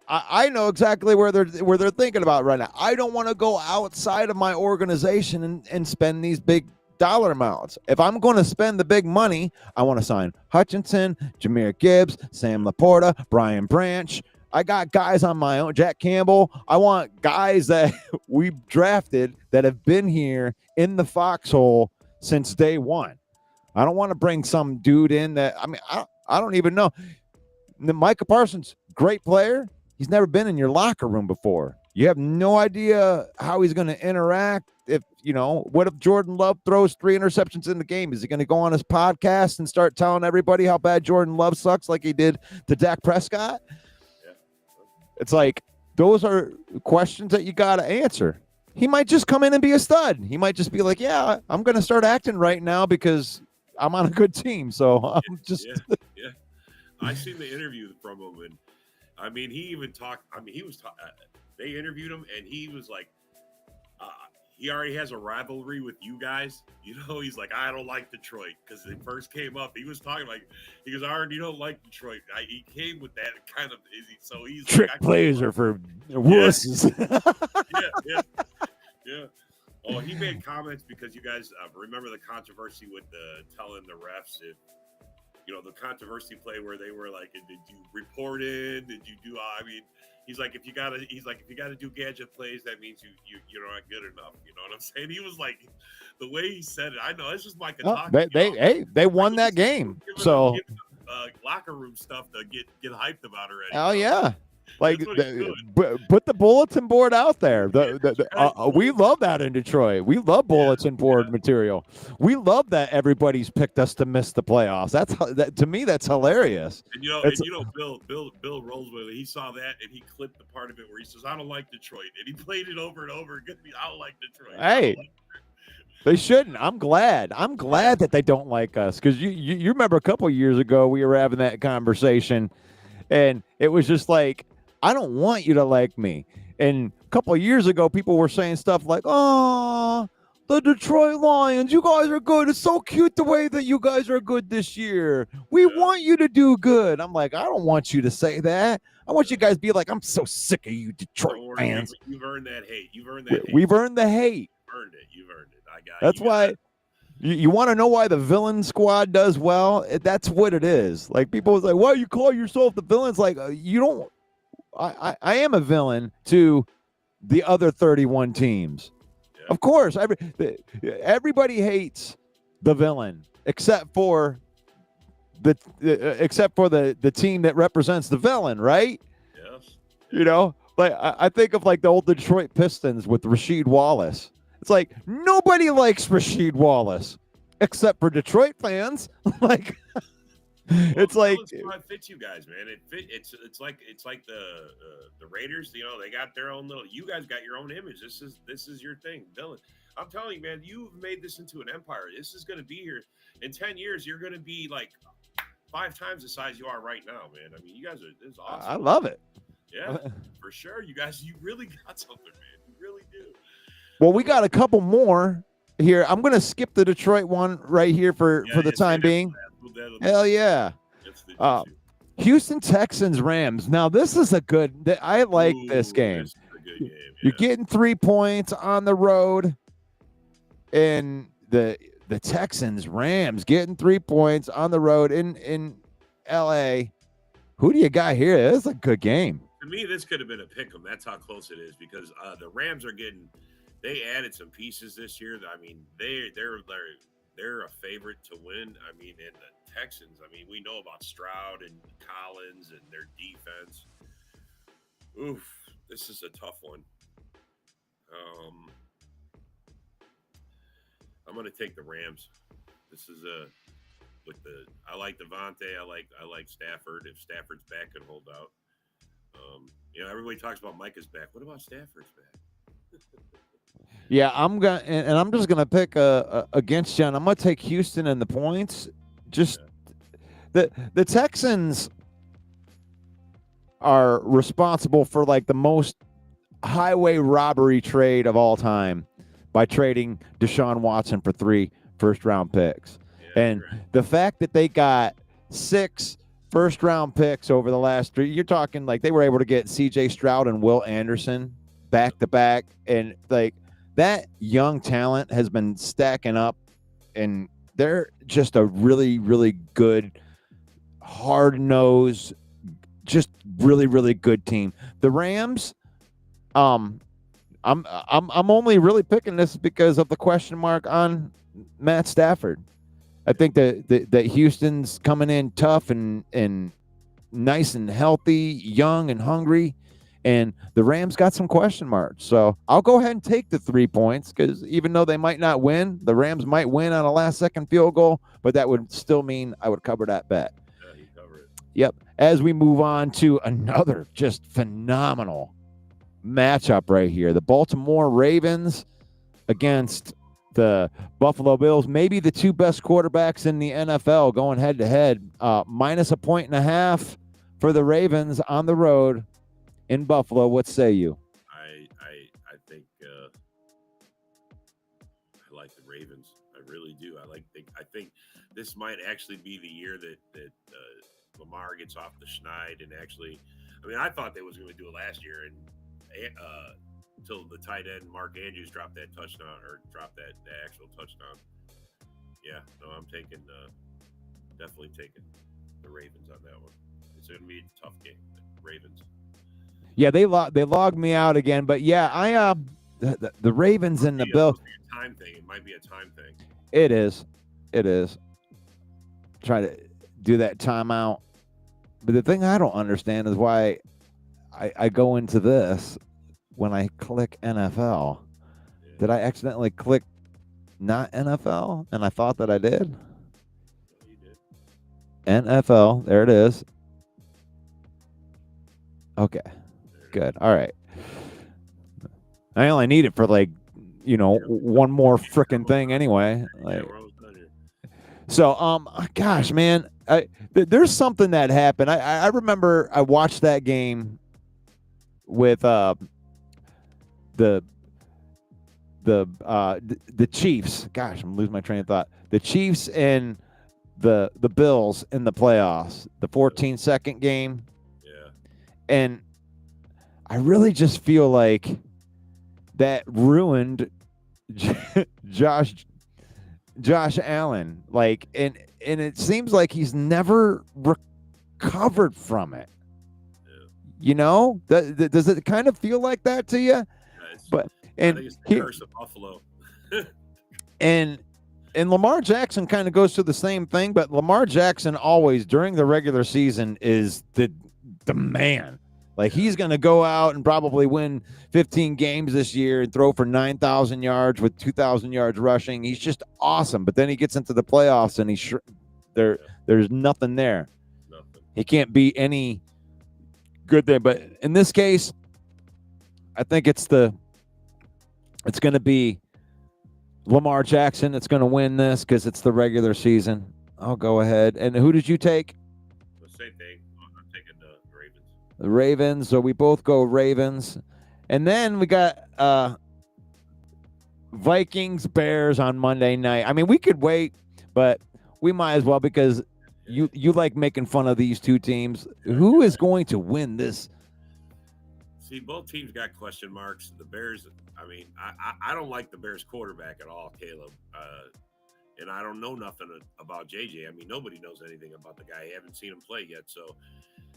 I know exactly where they're thinking about right now. I don't want to go outside of my organization and spend these big dollar amounts. If I'm going to spend the big money, I want to sign Hutchinson, Jahmyr Gibbs, Sam Laporta, Brian Branch. I got guys on my own, Jack Campbell. I want guys that we drafted that have been here in the foxhole since day one. I don't want to bring some dude in that, I mean, I don't even know. Micah Parsons, great player. He's never been in your locker room before. You have no idea how he's going to interact. If, you know, what if Jordan Love throws 3 interceptions in the game? Is he going to go on his podcast and start telling everybody how bad Jordan Love sucks like he did to Dak Prescott? Yeah. It's like, those are questions that you got to answer. He might just come in and be a stud. He might just be like, yeah, I'm going to start acting right now because I'm on a good team. So I'm just... Yeah. I seen the interview from him, and I mean, he even talked. I mean, he was. They interviewed him, and he was like, he already has a rivalry with you guys. You know, he's like, I don't like Detroit because it first came up. He was talking like, he goes, Aaron, you don't like Detroit. He came with that kind of. So he's trick like, plays are for wusses. Yeah. Oh, he made comments because you guys remember the controversy with telling the refs if. You know, the controversy play where they were like, did you report in? Did you do? I mean, he's like, if you gotta do gadget plays, that means you're not good enough. You know what I'm saying? He was like, the way he said it. I know it's just Micah talking. They won that game. So locker room stuff to get hyped about already. Oh yeah. Like, put the bulletin board out there. We love that in Detroit. We love bulletin board material. We love that everybody's picked us to miss the playoffs. To me, that's hilarious. And Bill rolls with it. He saw that and he clipped the part of it where he says, "I don't like Detroit," and he played it over and over again. I don't like Detroit. Hey. They shouldn't. I'm glad that they don't like us, because you remember a couple of years ago we were having that conversation, and it was just like, I don't want you to like me. And a couple of years ago, people were saying stuff like, oh, the Detroit Lions, you guys are good. It's so cute the way that you guys are good this year. We want you to do good. I'm like, I don't want you to say that. I want you guys to be like, I'm so sick of you Detroit fans. You've earned that hate. We've earned the hate. You've earned it. I got it. That's why. You want to know why the villain squad does well? That's what it is. Like, people was like, why you call yourself the villains? Like, you don't. I am a villain to the other 31 teams. Yeah. Of course, everybody hates the villain except for the team that represents the villain, right? Yes. You know, like I think of like the old Detroit Pistons with Rasheed Wallace. It's like nobody likes Rasheed Wallace except for Detroit fans. Like. It's like it fits you guys, man. It's like the Raiders. You know, they got their own little. You guys got your own image. This is your thing, Dylan. I'm telling you, man. You've made this into an empire. This is going to be here in 10 years. You're going to be like 5 times the size you are right now, man. I mean, you guys are. This is awesome. I love it. Yeah, for sure. You guys, you really got something, man. You really do. Well, we got a couple more here. I'm going to skip the Detroit one right here for the time being. Hell yeah. Houston Texans Rams. Now this is a good. I like this game. This is a good game. You're getting 3 points on the road, and the Texans Rams getting 3 points on the road in LA. Who do you got here? This is a good game. me, this could have been a pick 'em. That's how close it is because the Rams are getting. They added some pieces this year. I mean, they're a favorite to win. I mean, and the Texans. I mean, we know about Stroud and Collins and their defense. Oof, this is a tough one. I'm going to take the Rams. This is a with the. I like Devontae. I like Stafford. If Stafford's back and hold out. Everybody talks about Micah's back. What about Stafford's back? Yeah, I'm gonna, and I'm just gonna pick against you. And I'm gonna take Houston and the points. Just the Texans are responsible for like the most highway robbery trade of all time by trading Deshaun Watson for 3 first-round picks, and the fact that they got 6 first-round picks over the last 3. You're talking like they were able to get C.J. Stroud and Will Anderson back to back, and like. That young talent has been stacking up, and they're just a really, really good, hard-nosed, just really, really good team. The Rams, I'm only really picking this because of the question mark on Matt Stafford. I think that Houston's coming in tough and nice and healthy, young and hungry. And the Rams got some question marks. So I'll go ahead and take the 3 points because even though they might not win, the Rams might win on a last-second field goal, but that would still mean I would cover that bet. Yeah, you cover it. Yep. As we move on to another just phenomenal matchup right here. The Baltimore Ravens against the Buffalo Bills, maybe the 2 best quarterbacks in the NFL going head-to-head. Minus 1.5 for the Ravens on the road. In Buffalo, what say you? I think I like the Ravens. I really do. I think this might actually be the year that Lamar gets off the schneid and actually. I mean, I thought they was going to do it last year, and until the tight end Mark Andrews dropped that touchdown or dropped that actual touchdown. Yeah, no, I'm definitely taking the Ravens on that one. It's going to be a tough game. Ravens. Yeah, they logged me out again, but yeah, the Ravens and the Bills. A time thing. It might be a time thing. It is. Try to do that timeout, but the thing I don't understand is why I go into this when I click NFL. Yeah. Did I accidentally click not NFL? And I thought that I did. No, you did. NFL. There it is. Okay. Good. All right. I only need it for one more freaking thing anyway. So, gosh, man, there's something that happened. I remember I watched that game with the Chiefs. Gosh, I'm losing my train of thought. The Chiefs and the Bills in the playoffs, the 14-second game. Yeah. And I really just feel like that ruined Josh Allen. Like, and it seems like he's never recovered from it. Yeah. Does it kind of feel like that to you? I think it's the curse of Buffalo. and Lamar Jackson kind of goes through the same thing, but Lamar Jackson always during the regular season is the man. Like, he's going to go out and probably win 15 games this year and throw for 9,000 yards with 2,000 yards rushing. He's just awesome. But then he gets into the playoffs and there's nothing there. Nothing. He can't be any good there. But in this case, I think it's going to be Lamar Jackson that's going to win this because it's the regular season. I'll go ahead. And who did you take? The same thing. I'm taking the Ravens. The Ravens. So we both go Ravens. And then we got Vikings, Bears on Monday night. I mean, we could wait, but we might as well because you like making fun of these two teams. Who is going to win this? See, both teams got question marks. The Bears, I mean, I don't like the Bears quarterback at all, Caleb. And I don't know nothing about JJ. I mean, nobody knows anything about the guy. I haven't seen him play yet. So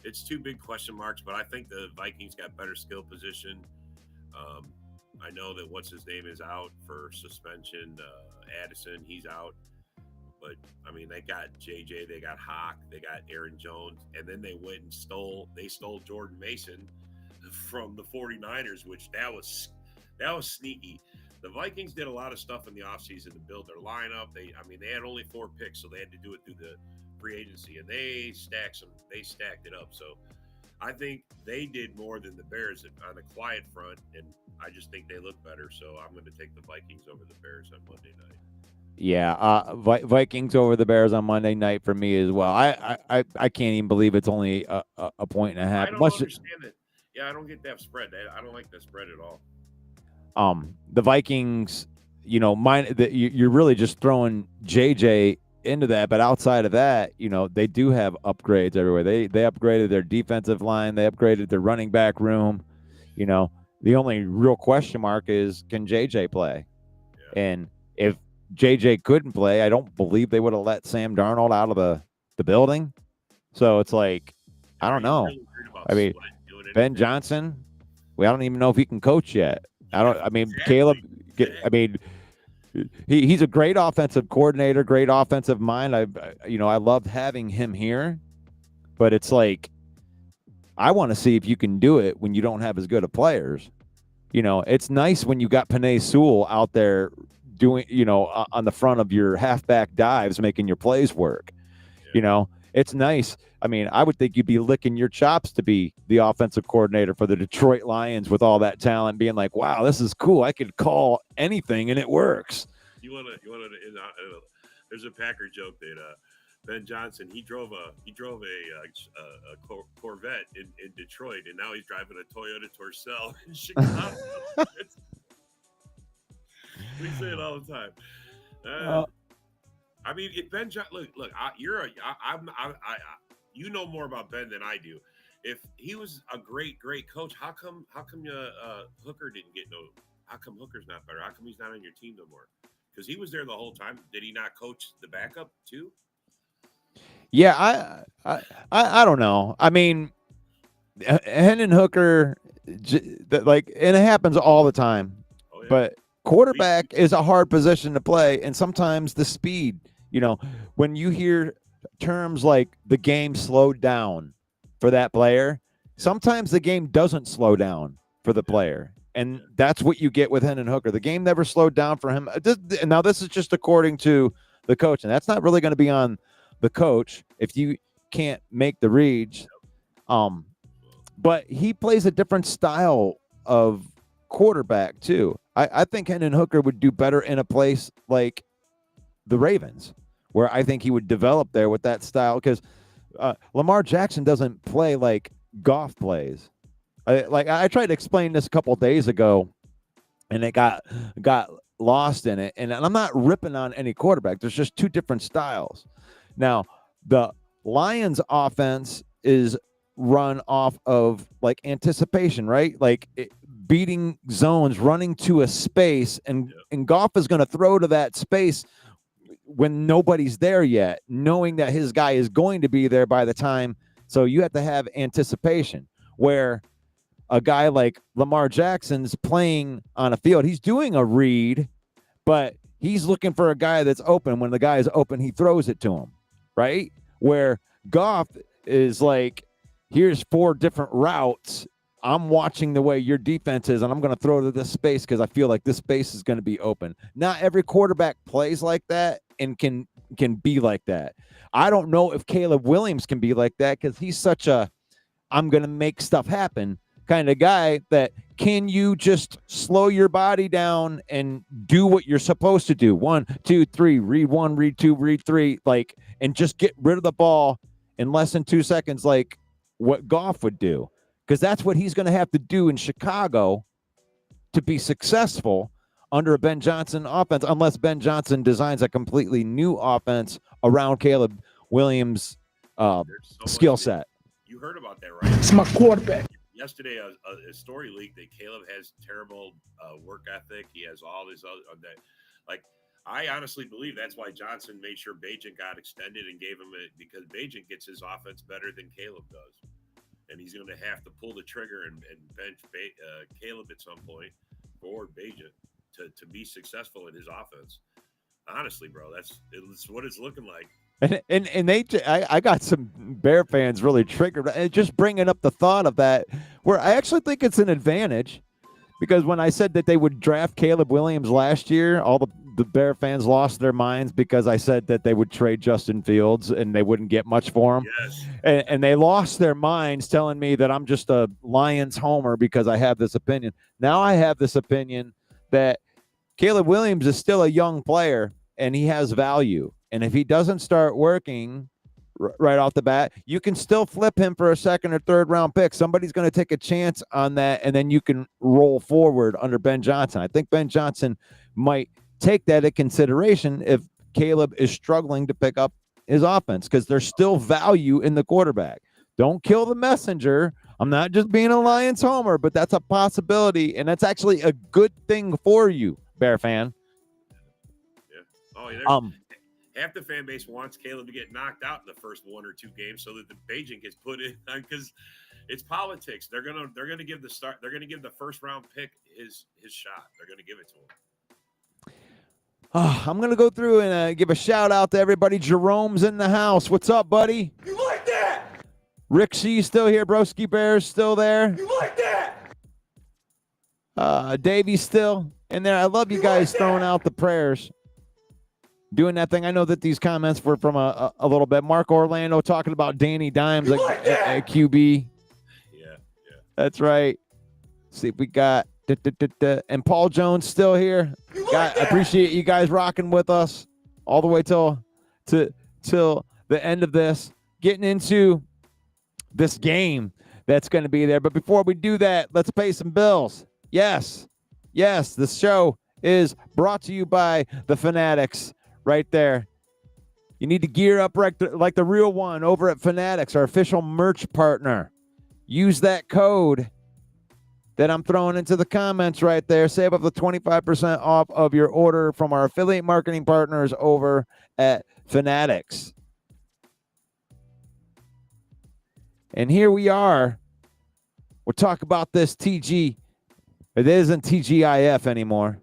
it's two big question marks, but I think the Vikings got better skill position. Um, I know that what's his name is out for suspension. Addison, he's out. But I mean, they got JJ, they got Hawk, they got Aaron Jones, and then they went and stole Jordan Mason from the 49ers, which that was sneaky. The Vikings did a lot of stuff in the offseason to build their lineup. They had only 4 picks, so they had to do it through the free agency, and they stacked it up. So I think they did more than the Bears on the quiet front, and I just think they look better. So I'm going to take the Vikings over the Bears on Monday night. Yeah, Vikings over the Bears on Monday night for me as well. I can't even believe it's only a point and a half. I don't understand it. Yeah, I don't get that spread. I don't like that spread at all. The Vikings, you're really just throwing JJ into that, but outside of that, they do have upgrades everywhere. They upgraded their defensive line, they upgraded their running back room. The only real question mark is, can JJ play? Yeah. And if JJ couldn't play, I don't believe they would have let Sam Darnold out of the building. So it's like, I don't know. I mean, Ben Johnson, I don't even know if he can coach yet. Caleb, he's a great offensive coordinator, great offensive mind. I loved having him here, but it's like, I want to see if you can do it when you don't have as good of players. It's nice when you got Penei Sewell out there doing, on the front of your halfback dives, making your plays work. Yeah. It's nice. I mean, I would think you'd be licking your chops to be the offensive coordinator for the Detroit Lions with all that talent, being like, wow, this is cool. I could call anything and it works. You want to, there's a Packer joke that Ben Johnson, he drove a Corvette in Detroit, and now he's driving a Toyota Tercel in Chicago. We say it all the time. I mean, if Ben Johnson, look, you know more about Ben than I do. If he was a great coach, how come Hooker didn't get no? How come Hooker's not better? How come he's not on your team no more? Because he was there the whole time. Did he not coach the backup too? Yeah, I don't know. I mean, Hendon Hooker, and it happens all the time. Oh, yeah. But quarterback is a hard position to play, and sometimes the speed. When you hear terms like the game slowed down for that player, sometimes the game doesn't slow down for the player. And that's what you get with Hendon Hooker. The game never slowed down for him. Now, this is just according to the coach, and that's not really going to be on the coach if you can't make the reads. But he plays a different style of quarterback, too. I think Hendon Hooker would do better in a place like the Ravens, where I think he would develop there with that style, because Lamar Jackson doesn't play like Goff plays. I tried to explain this a couple of days ago, and it got lost in it. And I'm not ripping on any quarterback. There's just two different styles. Now, the Lions offense is run off of like anticipation, right? Like beating zones, running to a space, and Goff is going to throw to that space when nobody's there yet, knowing that his guy is going to be there by the time. So you have to have anticipation, where a guy like Lamar Jackson's playing on a field. He's doing a read, but he's looking for a guy that's open. When the guy is open, he throws it to him, right? Where Goff is like, here's 4 different routes. I'm watching the way your defense is, and I'm going to throw to this space because I feel like this space is going to be open. Not every quarterback plays like that and can be like that. I don't know if Caleb Williams can be like that, because he's such a I'm going to make stuff happen kind of guy. That can you just slow your body down and do what you're supposed to do? 1, 2, 3, read 1, read 2, read 3, and just get rid of the ball in less than 2 seconds, like what Goff would do. Because that's what he's going to have to do in Chicago to be successful under a Ben Johnson offense, unless Ben Johnson designs a completely new offense around Caleb Williams' skill set. You heard about that, right? It's my quarterback. Yesterday, a story leaked that Caleb has terrible work ethic. He has all this other I honestly believe that's why Johnson made sure Bagent got extended and gave him because Bagent gets his offense better than Caleb does. and he's going to have to pull the trigger and bench Caleb at some point, or Bajan, to be successful in his offense. Honestly, bro, that's what it's looking like. And I got some Bear fans really triggered. Just bringing up the thought of that, where I actually think it's an advantage, because when I said that they would draft Caleb Williams last year, all the Bear fans lost their minds because I said that they would trade Justin Fields and they wouldn't get much for him. Yes. And they lost their minds telling me that I'm just a Lions homer because I have this opinion. Now I have this opinion that Caleb Williams is still a young player and he has value. And if he doesn't start working right off the bat, you can still flip him for a second or third round pick. Somebody's going to take a chance on that, and then you can roll forward under Ben Johnson. I think Ben Johnson might take that into consideration if Caleb is struggling to pick up his offense, because there's still value in the quarterback. Don't kill the messenger. I'm not just being a Lions homer, but that's a possibility, and that's actually a good thing for you, Bear fan. Yeah. Oh, yeah. Half the fan base wants Caleb to get knocked out in the first 1 or 2 games so that the Bajan gets put in, because it's politics. They're gonna give the first round pick his shot. They're gonna give it to him. I'm going to go through and give a shout out to everybody. Jerome's in the house. What's up, buddy? You like that? Rick C's still here. Broski Bear's still there. You like that? Davey's still in there. I love you guys throwing out the prayers, doing that thing. I know that these comments were from a little bit. Mark Orlando talking about Danny Dimes at QB. Yeah. That's right. See if we got and Paul Jones still here. I appreciate you guys rocking with us all the way till the end of this, getting into this game that's going to be there. But before we do that, let's pay some bills. Yes, this show is brought to you by the Fanatics right there. You need to gear up like the real one over at Fanatics, our official merch partner. Use that code that I'm throwing into the comments right there. Save up to 25% off of your order from our affiliate marketing partners over at Fanatics. And here we are. We'll talk about this TG. It isn't TGIF anymore,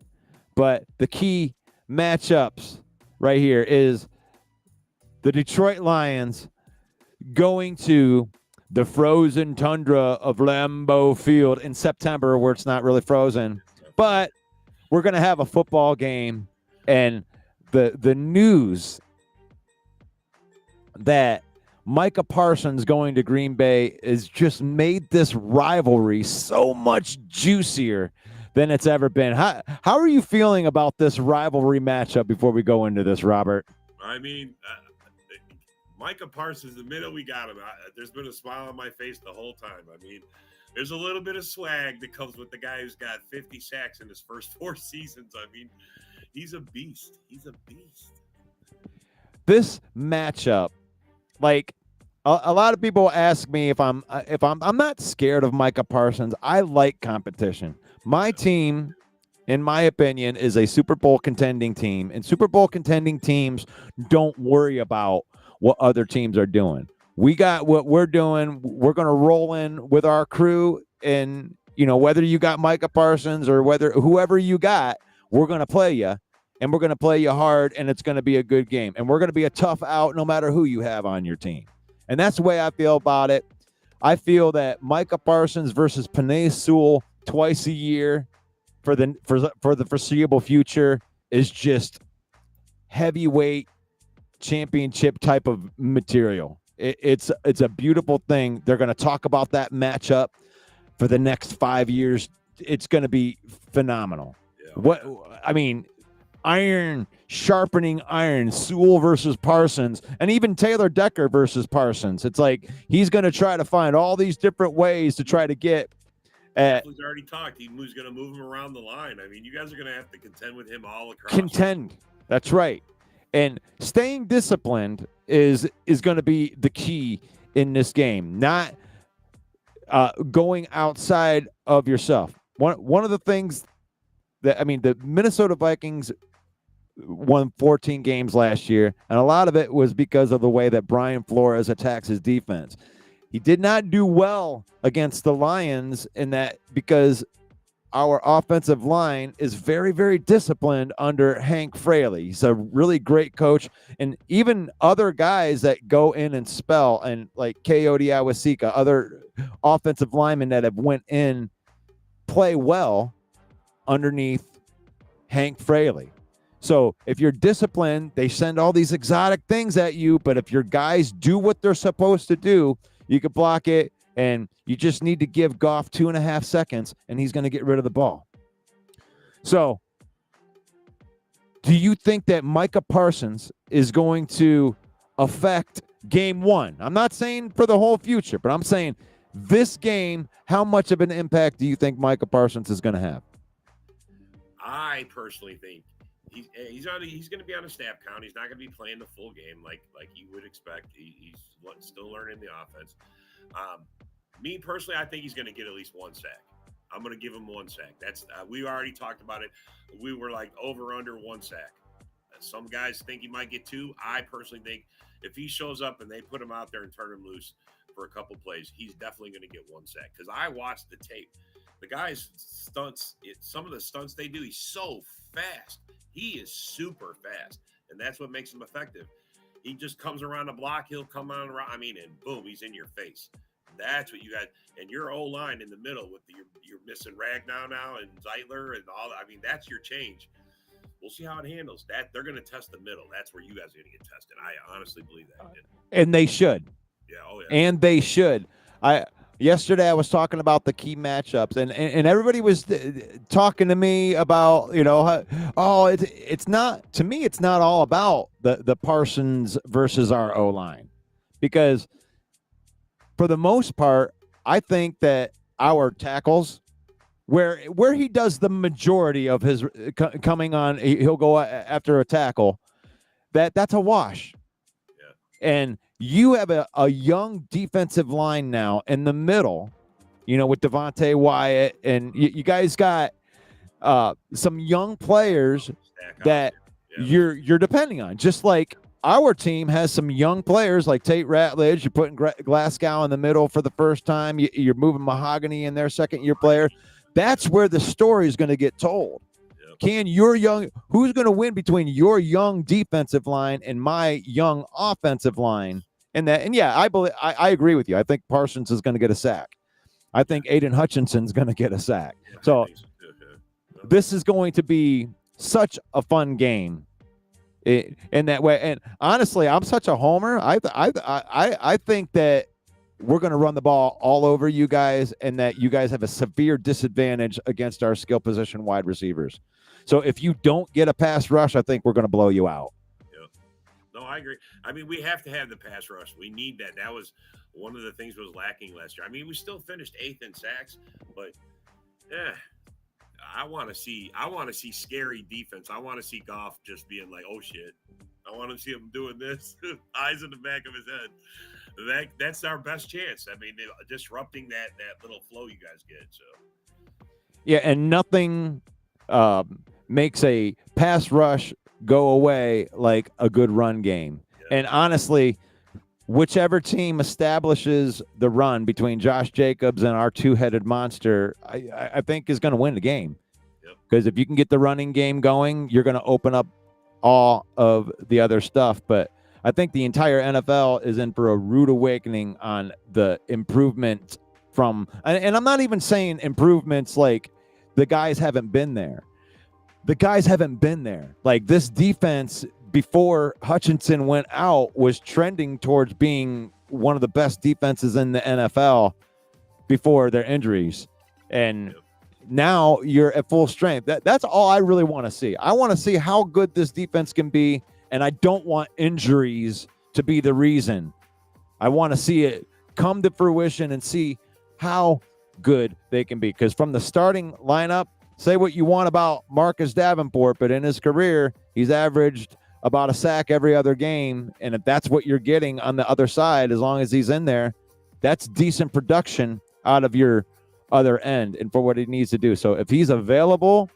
but the key matchups right here is the Detroit Lions going to the frozen tundra of Lambeau Field in September, where it's not really frozen, but we're going to have a football game. And the news that Micah Parsons going to Green Bay has just made this rivalry so much juicier than it's ever been. How are you feeling about this rivalry matchup before we go into this, Robert? I mean, Micah Parsons, the minute we got him, there's been a smile on my face the whole time. I mean, there's a little bit of swag that comes with the guy who's got 50 sacks in his first 4 seasons. I mean, he's a beast. This matchup, like a lot of people ask me if I'm not scared of Micah Parsons. I like competition. My team, in my opinion, is a Super Bowl contending team, and Super Bowl contending teams don't worry about what other teams are doing. We got what we're doing. We're going to roll in with our crew, and whether you got Micah Parsons or whoever you got, we're going to play you, and we're going to play you hard, and it's going to be a good game, and we're going to be a tough out no matter who you have on your team. And that's the way I feel about it. I feel that Micah Parsons versus Penei Sewell twice a year for the foreseeable future is just heavyweight championship type of material. It's a beautiful thing. They're going to talk about that matchup for the next 5 years. It's going to be phenomenal. Yeah. Iron sharpening iron, Sewell versus Parsons, and even Taylor Decker versus Parsons. It's like he's going to try to find all these different ways to try to get He's already talked. He's going to move him around the line. I mean, you guys are going to have to contend with him all across. That's right. And staying disciplined is going to be the key in this game, not going outside of yourself. One of the things the Minnesota Vikings won 14 games last year, and a lot of it was because of the way that Brian Flores attacks his defense. He did not do well against the Lions in that because our offensive line is very, very disciplined under Hank Fraley. He's a really great coach. And even other guys that go in and spell, and like Coyote Awasika, other offensive linemen that have went in, play well underneath Hank Fraley. So if you're disciplined, they send all these exotic things at you. But if your guys do what they're supposed to do, you can block it. And you just need to give Goff 2.5 seconds, and he's going to get rid of the ball. So do you think that Micah Parsons is going to affect game one? I'm not saying for the whole future, but I'm saying this game, how much of an impact do you think Micah Parsons is going to have? I personally think he's going to be on a snap count. He's not going to be playing the full game like you would expect. He's still learning the offense. Me personally, I think he's going to get at least one sack. I'm going to give him one sack. That's we already talked about it. We were like over under one sack. Some guys think he might get two. I personally think if he shows up and they put him out there and turn him loose for a couple plays, he's definitely going to get one sack. Because I watched the tape. The guy's stunts, some of the stunts they do, he's so fast. He is super fast, and that's what makes him effective. He just comes around the block. He'll come on around. And boom, he's in your face. That's what you got. And your O-line in the middle with you're missing Ragnow now and Zeitler and all that. That's your change. We'll see how it handles that. They're going to test the middle. That's where you guys are going to get tested. I honestly believe that. And they should. Yeah. Oh, yeah. And they should. Yesterday I was talking about the key matchups, and everybody was talking to me about, it's not, to me, it's not all about the Parsons versus our O-line, because for the most part, I think that our tackles, where he does the majority of his coming on, he'll go after a tackle, that's a wash. Yeah. And you have a young defensive line now in the middle, with Devontae Wyatt, and you guys got some young players that you're depending on, just like our team has some young players like Tate Ratledge. You're putting Glasgow in the middle for the first time. You're moving Mahogany in there, second-year player. That's where the story is going to get told. Yep. Who's going to win between your young defensive line and my young offensive line? And I agree with you. I think Parsons is going to get a sack. I think Aiden Hutchinson's going to get a sack. So this is going to be such a fun game. In that way, and honestly, I'm such a homer. I think that we're going to run the ball all over you guys, and that you guys have a severe disadvantage against our skill position wide receivers. So if you don't get a pass rush, I think we're going to blow you out. Yep. No, I agree. We have to have the pass rush. We need that. That was one of the things was lacking last year. We still finished 8th in sacks, but I want to see scary defense. I want to see Goff just being like, oh shit. I want to see him doing this, eyes in the back of his head. That's our best chance. Disrupting that little flow you guys get. So yeah, and nothing makes a pass rush go away like a good run game. Yeah. And honestly, whichever team establishes the run between Josh Jacobs and our two-headed monster, I think is going to win the game. Because if you can get the running game going, you're going to open up all of the other stuff. But I think the entire NFL is in for a rude awakening on the improvement from, and I'm not even saying improvements like the guys haven't been there. The guys haven't been there. Like this defense before Hutchinson went out was trending towards being one of the best defenses in the NFL before their injuries. And now you're at full strength. That's all I really want to see. I want to see how good this defense can be, and I don't want injuries to be the reason. I want to see it come to fruition and see how good they can be. Because from the starting lineup, say what you want about Marcus Davenport, but in his career, he's averaged about a sack every other game. And if that's what you're getting on the other side, as long as he's in there, that's decent production out of your other end and for what he needs to do. So if he's available,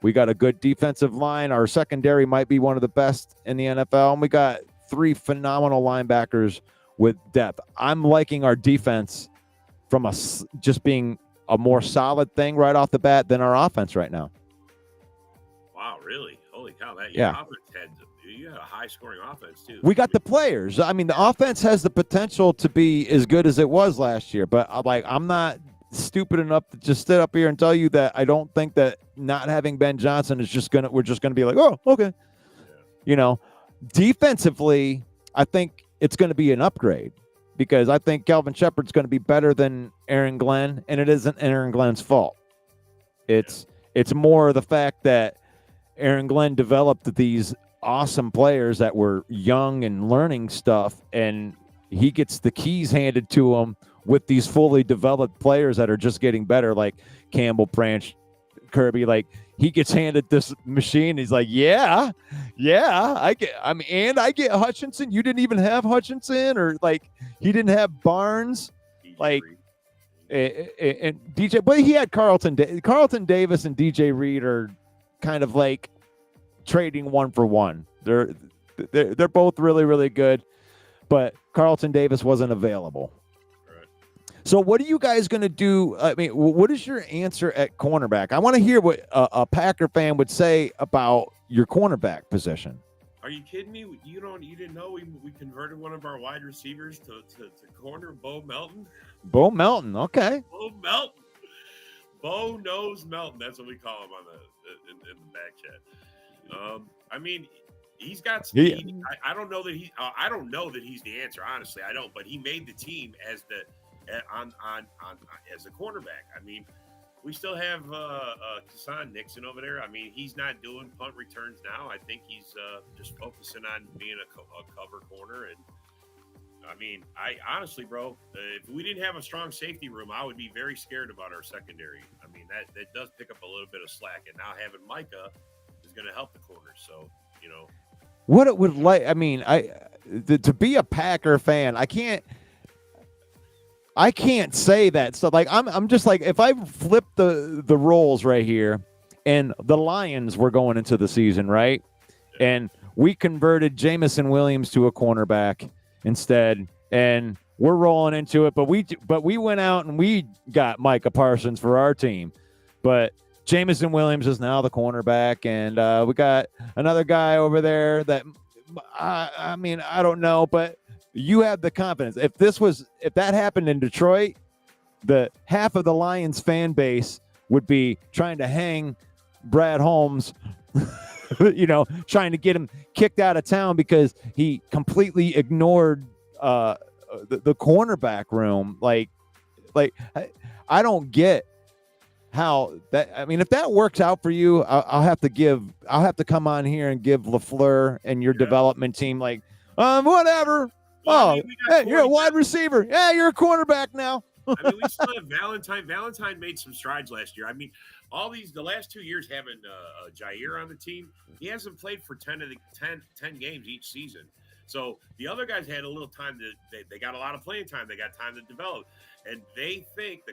we got a good defensive line. Our secondary might be one of the best in the NFL. And we got 3 phenomenal linebackers with depth. I'm liking our defense from just being a more solid thing right off the bat than our offense right now. Wow, really? Holy cow! Yeah. Offense you had a high scoring offense too. We got the players. I mean, the offense has the potential to be as good as it was last year, but I'm not stupid enough to just sit up here and tell you that I don't think that not having Ben Johnson is we're just gonna be like, oh, okay. Yeah. Defensively, I think it's going to be an upgrade because I think Kelvin Shepard's going to be better than Aaron Glenn, and it isn't Aaron Glenn's fault. It's more the fact that Aaron Glenn developed these awesome players that were young and learning stuff, and he gets the keys handed to him with these fully developed players that are just getting better, like Campbell, Branch, Kirby. Like, he gets handed this machine. He's like, yeah, I get Hutchinson. You didn't even have Hutchinson, or like he didn't have Barnes, like, and DJ. But he had Carlton Davis and DJ Reed are kind of like trading one for one. They're both really, really good, but Carlton Davis wasn't available. So what are you guys going to do? I mean, what is your answer at cornerback? I want to hear what a Packer fan would say about your cornerback position. Are you kidding me? You didn't know we converted one of our wide receivers to corner, Bo Melton? Bo Melton, okay. Bo Melton. Bo knows Melton. That's what we call him on in the back chat. I mean, he's got speed. Yeah. I don't know that he's the answer. Honestly, I don't. But he made the team as as a cornerback. I mean, we still have Kasan Nixon over there. I mean, he's not doing punt returns now. I think he's just focusing on being a cover corner. And I mean, I honestly, bro, if we didn't have a strong safety room, I would be very scared about our secondary. I mean, that does pick up a little bit of slack. And now having Micah is going to help the corners. So, what it would like. I mean, to be a Packer fan, I can't say that. So like I'm just like, if I flip the roles right here, and the Lions were going into the season, right? And we converted Jamison Williams to a cornerback instead, and we're rolling into it, but we went out and we got Micah Parsons for our team. But Jamison Williams is now the cornerback, and we got another guy over there that I mean, I don't know, but you have the confidence. If that happened in Detroit, the half of the Lions fan base would be trying to hang Brad Holmes, trying to get him kicked out of town because he completely ignored the cornerback room. Like I don't get how that. I mean, if that works out for you, I'll have to come on here and give LaFleur and your development team whatever. Oh, hey, you're a wide receiver. Yeah, you're a cornerback now. I mean, we still have Valentine. Valentine made some strides last year. I mean, the last 2 years having Jair on the team, he hasn't played for 10 games each season. So the other guys had a little time they got a lot of playing time. They got time to develop. And the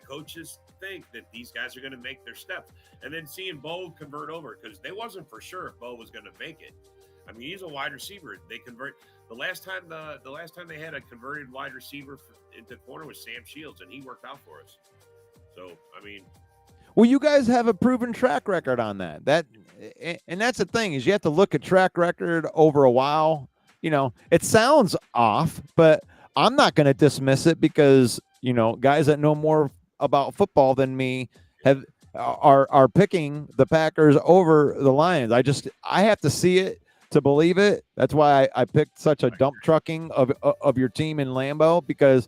coaches think that these guys are going to make their steps. And then seeing Bo convert over, because they wasn't for sure if Bo was going to make it. I mean, he's a wide receiver. They convert. The last time they had a converted wide receiver into corner was Sam Shields, and he worked out for us. So, I mean. Well, you guys have a proven track record on that. And that's the thing, is you have to look at track record over a while. It sounds off, but I'm not going to dismiss it because, guys that know more about football than me are picking the Packers over the Lions. I have to see it to believe it. That's why I picked such a dump trucking of your team in Lambeau, because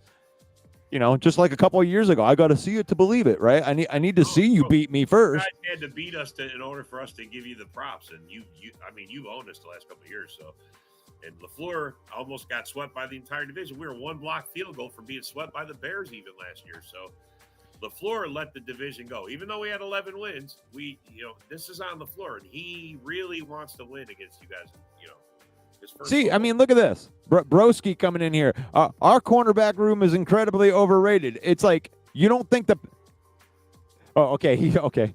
just like a couple of years ago, I got to see it to believe it, right? I need to see you beat me first. You guys had to beat us in order for us to give you the props, and you've owned us the last couple of years. So, and LaFleur almost got swept by the entire division. We were one block field goal from being swept by the Bears even last year. So LaFleur let the division go, even though we had 11 wins. This is on LaFleur, and he really wants to win against you guys. See, I mean, look at this. Broski coming in here. Our cornerback room is incredibly overrated. It's like, you don't think Oh, okay. Okay.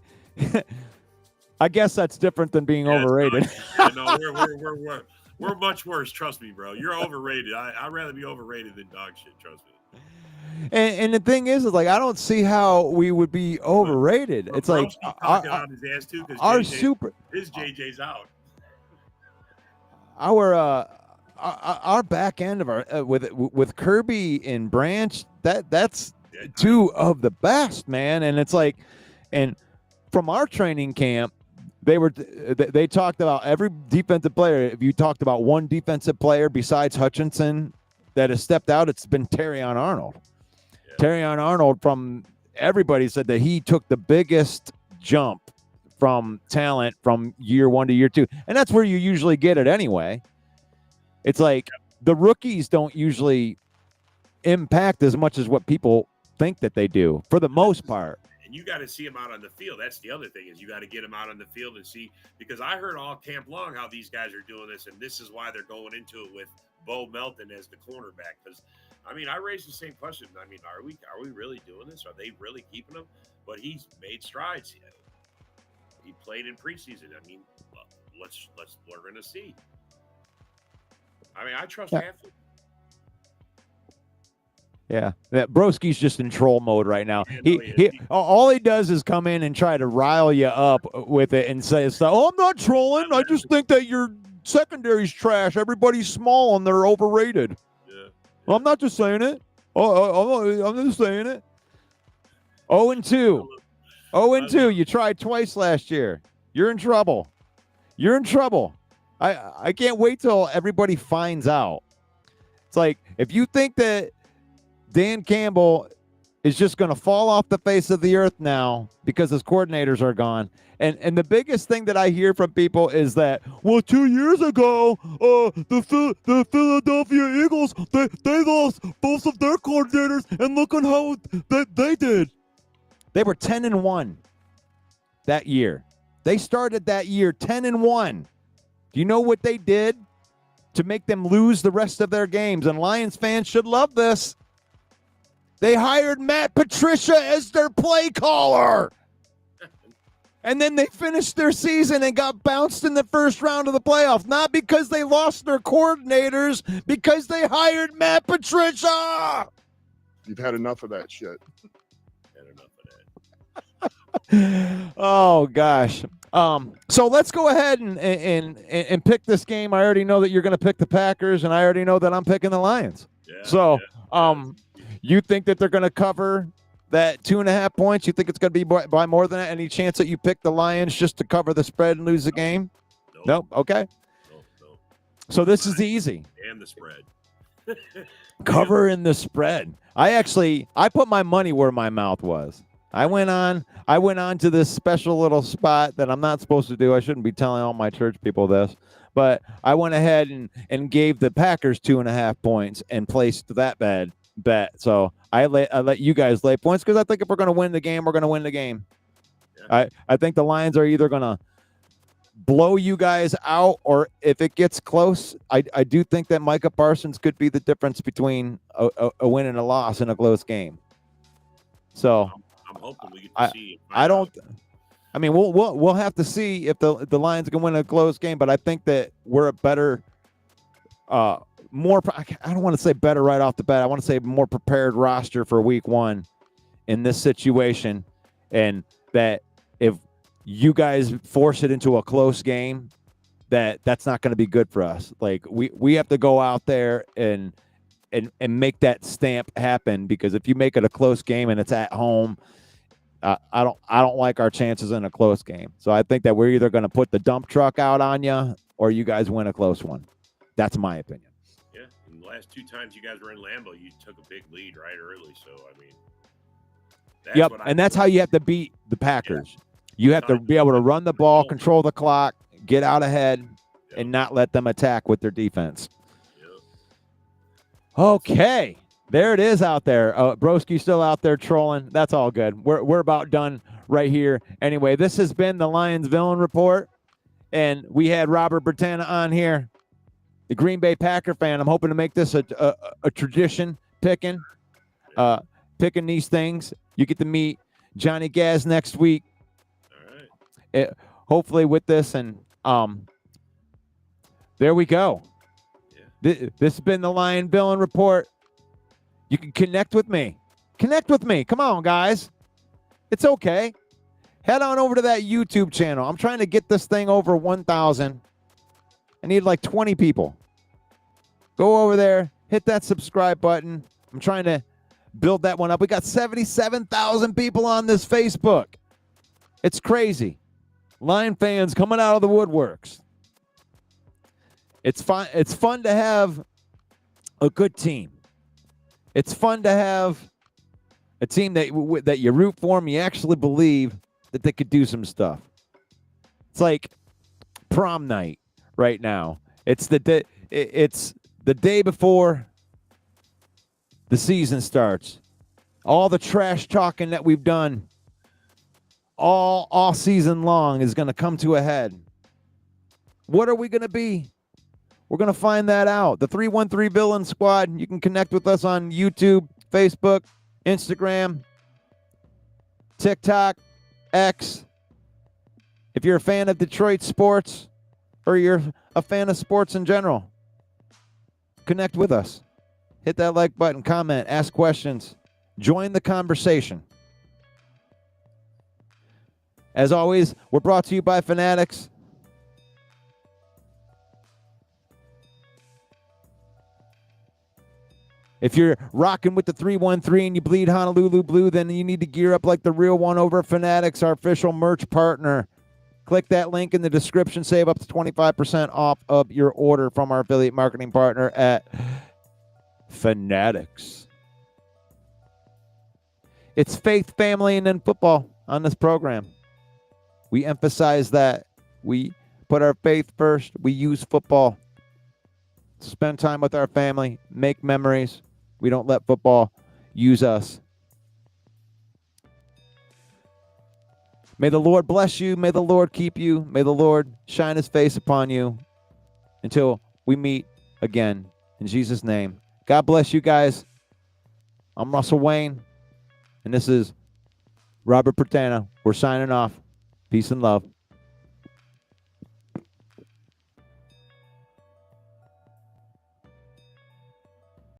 I guess that's different than being overrated. No, We're much worse. Trust me, bro. You're overrated. I'd rather be overrated than dog shit. Trust me. And the thing is like I don't see how we would be overrated. But it's like talking on his ass too because his JJ's out. Our back end of our with Kirby and Branch that's two of the best, man. And it's like, and from our training camp, they talked about every defensive player. If you talked about one defensive player besides Hutchinson that has stepped out, it's been Terrion Arnold. Yeah. Terrion Arnold, from everybody said that he took the biggest jump from talent from year 1 to year 2, and that's where you usually get it anyway. It's like the rookies don't usually impact as much as what people think that they do for the most part. And you got to see them out on the field. That's the other thing, is you got to get them out on the field and see, because I heard all camp long how these guys are doing this, and this is why they're going into it with Bo Melton as the cornerback. Because I mean, I raised the same question. I mean, are we really doing this? Are they really keeping him? But he's made strides. He played in preseason. I mean, we're going to see. I mean, I trust Anthony. Yeah, that Broski's just in troll mode right now. All he does is come in and try to rile you up with it and say, "Oh, I'm not trolling. I just think that your secondary's trash. Everybody's small and they're overrated." Yeah. Well, I'm not just saying it. I'm just saying it. 0-2. 0-2. You tried twice last year. You're in trouble. You're in trouble. I can't wait till everybody finds out. It's like, if you think that Dan Campbell is just going to fall off the face of the earth now because his coordinators are gone. And the biggest thing that I hear from people is that, well, 2 years ago, the Philadelphia Eagles, they lost both of their coordinators, and look at how they did. They were 10-1 that year. They started that year 10-1. Do you know what they did to make them lose the rest of their games? And Lions fans should love this. They hired Matt Patricia as their play caller. And then they finished their season and got bounced in the first round of the playoffs. Not because they lost their coordinators, because they hired Matt Patricia. You've had enough of that shit. Oh, gosh. So let's go ahead and pick this game. I already know that you're going to pick the Packers, and I already know that I'm picking the Lions. You think that they're going to cover that 2.5 points? You think it's going to be by more than that? Any chance that you pick the Lions just to cover the spread and lose the game? Nope. Okay. Nope. So this is easy. And the spread. Cover in the spread. I put my money where my mouth was. I went on to this special little spot that I'm not supposed to do. I shouldn't be telling all my church people this, but I went ahead and gave the Packers 2.5 points and placed that bet. So I let you guys lay points because I think if we're going to win the game, we're going to win the game. Yeah. I think the Lions are either going to blow you guys out, or if it gets close, I do think that Micah Parsons could be the difference between a win and a loss in a close game. So I'm hoping we get to see. We'll have to see if the Lions can win a close game, but I think that we're a better, more. I don't want to say better right off the bat. I want to say more prepared roster for Week 1 in this situation, and that if you guys force it into a close game, that's not going to be good for us. Like we have to go out there and make that stamp happen, because if you make it a close game and it's at home, I don't like our chances in a close game. So I think that we're either going to put the dump truck out on you, or you guys win a close one. That's my opinion. Yeah, and the last 2 times you guys were in Lambeau, you took a big lead right early. So I mean, that's how you have to beat the Packers. Yeah. You have to be able to run the ball, control the clock, get out ahead, and not let them attack with their defense. Okay, there it is out there. Broski's still out there trolling. That's all good. We're about done right here. Anyway, this has been the Lions Villain Report, and we had Robert Bertana on here, the Green Bay Packer fan. I'm hoping to make this a tradition, picking these things. You get to meet Johnny Gaz next week. All right. Hopefully with this, and there we go. This has been the Lion Villain Report. You can connect with me. Connect with me. Come on, guys. It's okay. Head on over to that YouTube channel. I'm trying to get this thing over 1,000. I need like 20 people. Go over there. Hit that subscribe button. I'm trying to build that one up. We got 77,000 people on this Facebook. It's crazy. Lion fans coming out of the woodworks. It's fun. It's fun to have a good team. It's fun to have a team that you root for and you actually believe that they could do some stuff. It's like prom night right now. It's the day before the season starts. All the trash talking that we've done all season long is going to come to a head. What are we going to be? We're going to find that out. The 313 Villain Squad. You can connect with us on YouTube, Facebook, Instagram, TikTok, X. If you're a fan of Detroit sports or you're a fan of sports in general, connect with us. Hit that like button, comment, ask questions, join the conversation. As always, we're brought to you by Fanatics. If you're rocking with the 313 and you bleed Honolulu blue, then you need to gear up like the real one over at Fanatics, our official merch partner. Click that link in the description. Save up to 25% off of your order from our affiliate marketing partner at Fanatics. It's faith, family, and then football on this program. We emphasize that. We put our faith first. We use football to spend time with our family, make memories. We don't let football use us. May the Lord bless you. May the Lord keep you. May the Lord shine his face upon you until we meet again. In Jesus' name. God bless you guys. I'm Russell Wayne, and this is Robert Pertana. We're signing off. Peace and love.